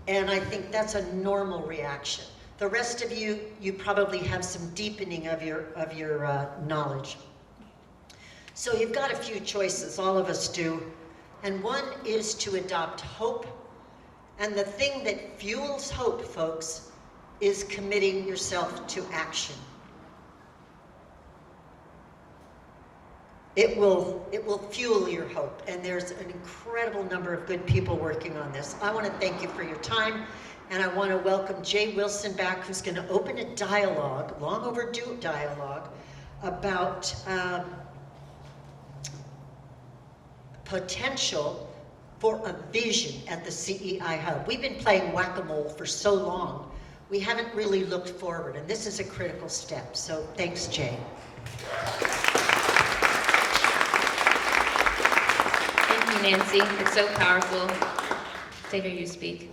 and I think that's a normal reaction. The rest of you, you probably have some deepening of your knowledge. So you've got a few choices, all of us do, and one is to adopt hope. And the thing that fuels hope, folks, is committing yourself to action. It will fuel your hope, and there's an incredible number of good people working on this. I want to thank you for your time. And I want to welcome Jay Wilson back, who's going to open a dialogue, long overdue dialogue, about potential for a vision at the CEI Hub. We've been playing whack-a-mole for so long, we haven't really looked forward, and this is a critical step. So thanks, Jay. Thank you, Nancy. It's so powerful to hear you speak.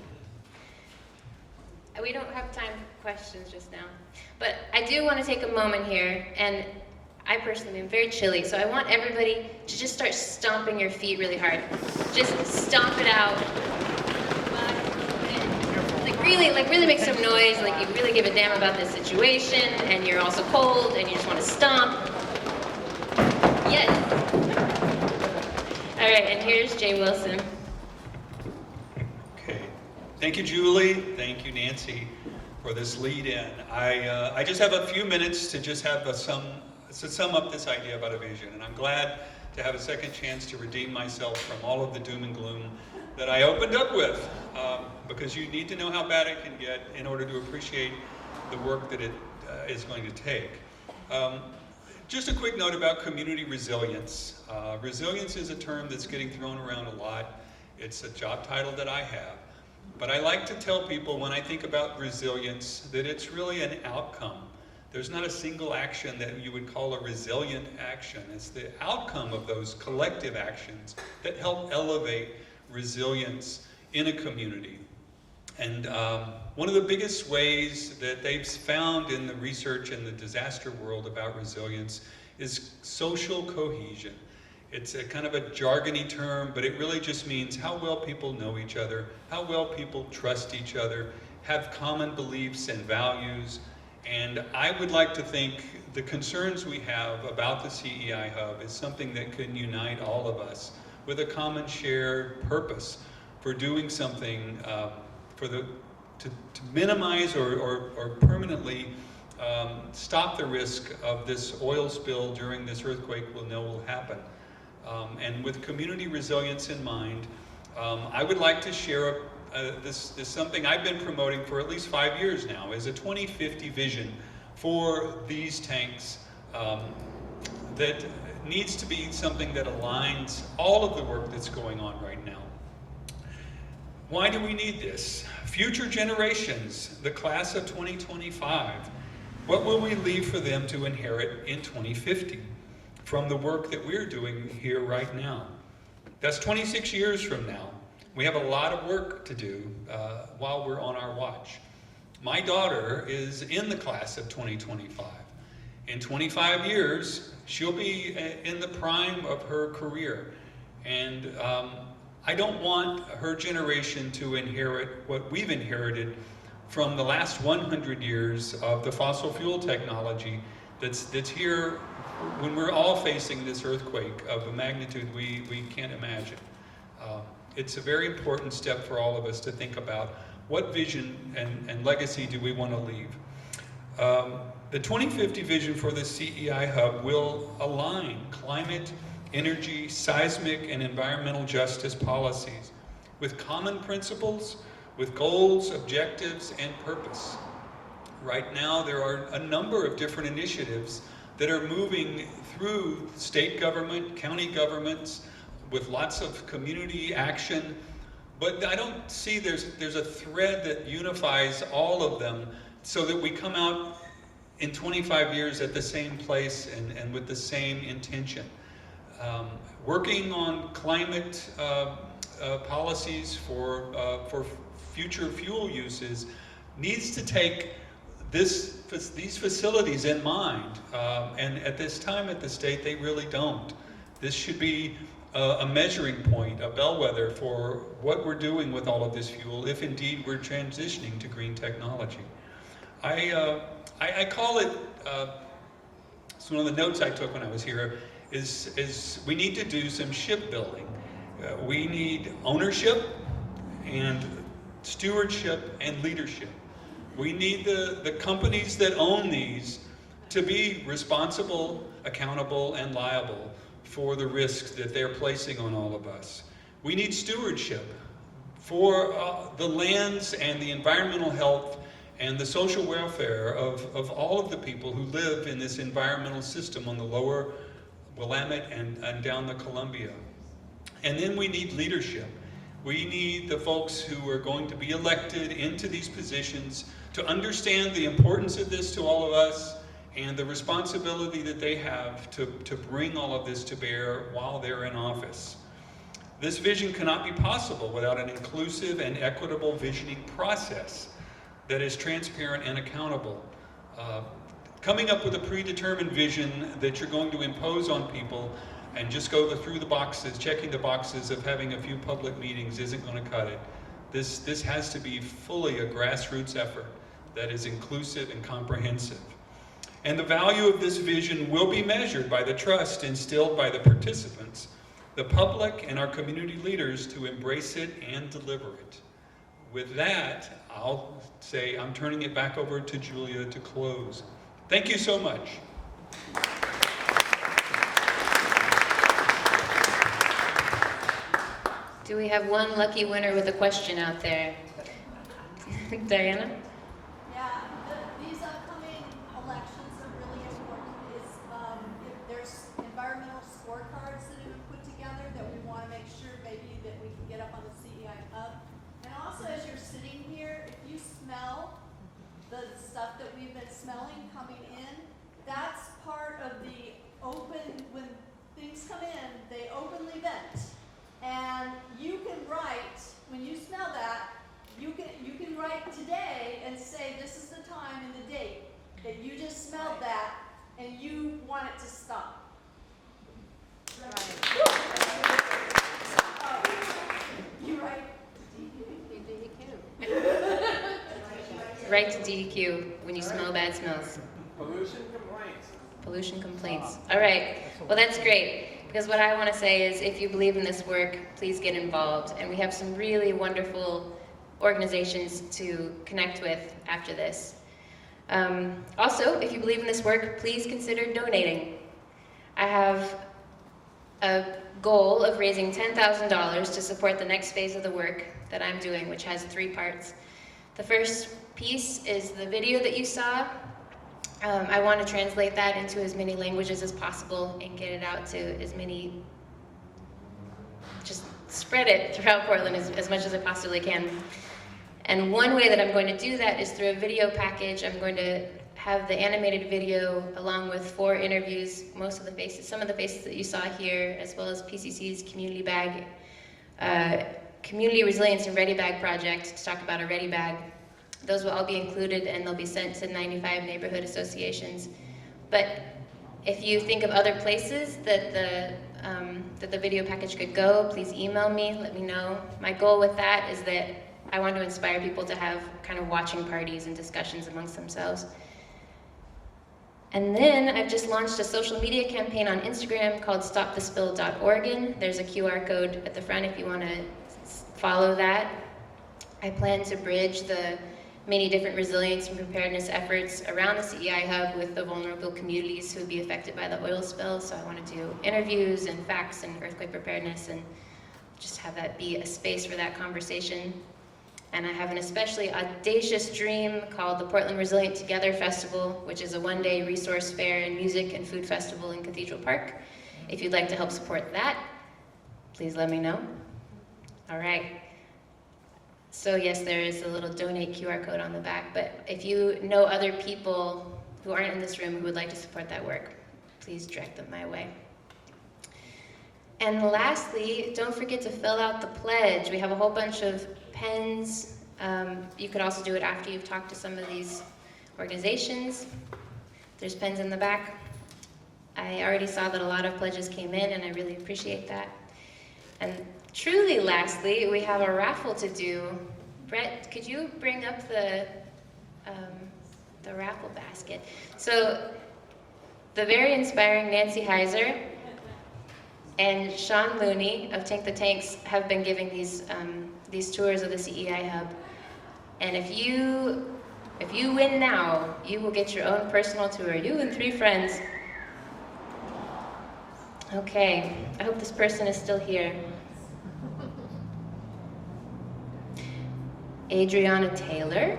We don't have time for questions just now, but I do want to take a moment here, and I personally am very chilly, so I want everybody to just start stomping your feet really hard. Just stomp it out. Really make some noise, like you really give a damn about this situation, and you're also cold, and you just want to stomp. Yes. All right, and here's Jay Wilson. Thank you, Julie. Thank you, Nancy, for this lead-in. I just have a few minutes to just have to sum up this idea about a vision, and I'm glad to have a second chance to redeem myself from all of the doom and gloom that I opened up with, because you need to know how bad it can get in order to appreciate the work that it is going to take. Just a quick note about community resilience. Resilience is a term that's getting thrown around a lot. It's a job title that I have. But I like to tell people when I think about resilience that it's really an outcome. There's not a single action that you would call a resilient action. It's the outcome of those collective actions that help elevate resilience in a community. And one of the biggest ways that they've found in the research in the disaster world about resilience is social cohesion. It's a kind of a jargony term, but it really just means how well people know each other, how well people trust each other, have common beliefs and values. And I would like to think the concerns we have about the CEI Hub is something that can unite all of us with a common shared purpose for doing something to minimize or permanently stop the risk of this oil spill during this earthquake we'll know will happen. And with community resilience in mind, I would like to share this something I've been promoting for at least 5 years now, is a 2050 vision for these tanks that needs to be something that aligns all of the work that's going on right now. Why do we need this? Future generations, the class of 2025, what will we leave for them to inherit in 2050 from the work that we're doing here right now? That's 26 years from now. We have a lot of work to do while we're on our watch. My daughter is in the class of 2025. In 25 years, she'll be in the prime of her career. And I don't want her generation to inherit what we've inherited from the last 100 years of the fossil fuel technology that's here when we're all facing this earthquake of a magnitude we can't imagine. It's a very important step for all of us to think about what vision and legacy do we want to leave. The 2050 vision for the CEI Hub will align climate, energy, seismic, and environmental justice policies with common principles, with goals, objectives, and purpose. Right now, there are a number of different initiatives that are moving through state government, county governments, with lots of community action, but I don't see there's a thread that unifies all of them so that we come out in 25 years at the same place and with the same intention. Working on climate policies for future fuel uses needs to take these facilities in mind, and at this time at the state they really don't. This should be a measuring point, a bellwether for what we're doing with all of this fuel, if indeed we're transitioning to green technology. I call it, it's one of the notes I took when I was here, is we need to do some shipbuilding. We need ownership and stewardship and leadership. We need the companies that own these to be responsible, accountable, and liable for the risks that they're placing on all of us. We need stewardship for the lands and the environmental health and the social welfare of all of the people who live in this environmental system on the lower Willamette and down the Columbia. And then we need leadership. We need the folks who are going to be elected into these positions to understand the importance of this to all of us and the responsibility that they have to bring all of this to bear while they're in office. This vision cannot be possible without an inclusive and equitable visioning process that is transparent and accountable. Coming up with a predetermined vision that you're going to impose on people and just go through the boxes, checking the boxes of having a few public meetings isn't going to cut it. This has to be fully a grassroots effort that is inclusive and comprehensive. And the value of this vision will be measured by the trust instilled by the participants, the public, and our community leaders to embrace it and deliver it. With that, I'll say I'm turning it back over to Julia to close. Thank you so much. Do we have one lucky winner with a question out there? Diana? Yeah, these upcoming elections are really important. If there's environmental scorecards that have been put together that we want to make sure maybe that we can get up on the CEI Hub. And also as you're sitting here, if you smell the stuff that we've been smelling coming in, that's part of the when things come in, they openly vent. And you can write, when you smell that, you can write today and say this is the time and the date that you just smelled that and you want it to stop. Right. You write DEQ. Write to DEQ when you smell bad smells. Pollution complaints. Pollution complaints. All right. Well, that's great. Because what I want to say is if you believe in this work, please get involved. And we have some really wonderful organizations to connect with after this. Also, if you believe in this work, please consider donating. I have a goal of raising $10,000 to support the next phase of the work that I'm doing, which has 3 parts. The first piece is the video that you saw. I want to translate that into as many languages as possible and get it out to as many, just spread it throughout Portland as much as I possibly can. And one way that I'm going to do that is through a video package. I'm going to have the animated video along with 4 interviews, some of the faces that you saw here, as well as PCC's Community Bag, Community Resilience and Ready Bag project to talk about a Ready Bag. Those will all be included and they'll be sent to 95 neighborhood associations. But if you think of other places that the video package could go, please email me, let me know. My goal with that is that I want to inspire people to have kind of watching parties and discussions amongst themselves. And then I've just launched a social media campaign on Instagram called stopthespill.oregon. There's a QR code at the front if you want to follow that. I plan to bridge the many different resilience and preparedness efforts around the CEI Hub with the vulnerable communities who would be affected by the oil spill. So I want to do interviews and facts and earthquake preparedness and just have that be a space for that conversation. And I have an especially audacious dream called the Portland Resilient Together Festival, which is a one-day resource fair and music and food festival in Cathedral Park. If you'd like to help support that, please let me know. All right. So yes, there is a little donate QR code on the back, but if you know other people who aren't in this room who would like to support that work, please direct them my way. And lastly, don't forget to fill out the pledge. We have a whole bunch of pens. You could also do it after you've talked to some of these organizations. There's pens in the back. I already saw that a lot of pledges came in, and I really appreciate that. And truly, lastly, we have a raffle to do. Brett, could you bring up the raffle basket? So, the very inspiring Nancy Heiser and Sean Looney of Tank the Tanks have been giving these tours of the CEI Hub. And if you win now, you will get your own personal tour, you and 3 friends. Okay, I hope this person is still here. Adriana Taylor.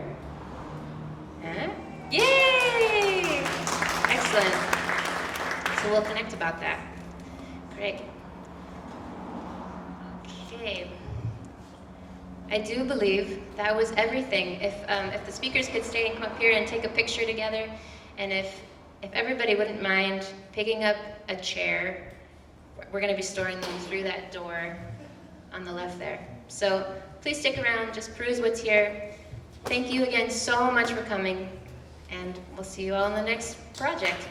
Huh? Yay! Excellent. So we'll connect about that. Great. Okay. I do believe that was everything. If the speakers could stay and come up here and take a picture together, and if everybody wouldn't mind picking up a chair, we're going to be storing them through that door on the left there. So please stick around, just peruse what's here. Thank you again so much for coming, and we'll see you all in the next project.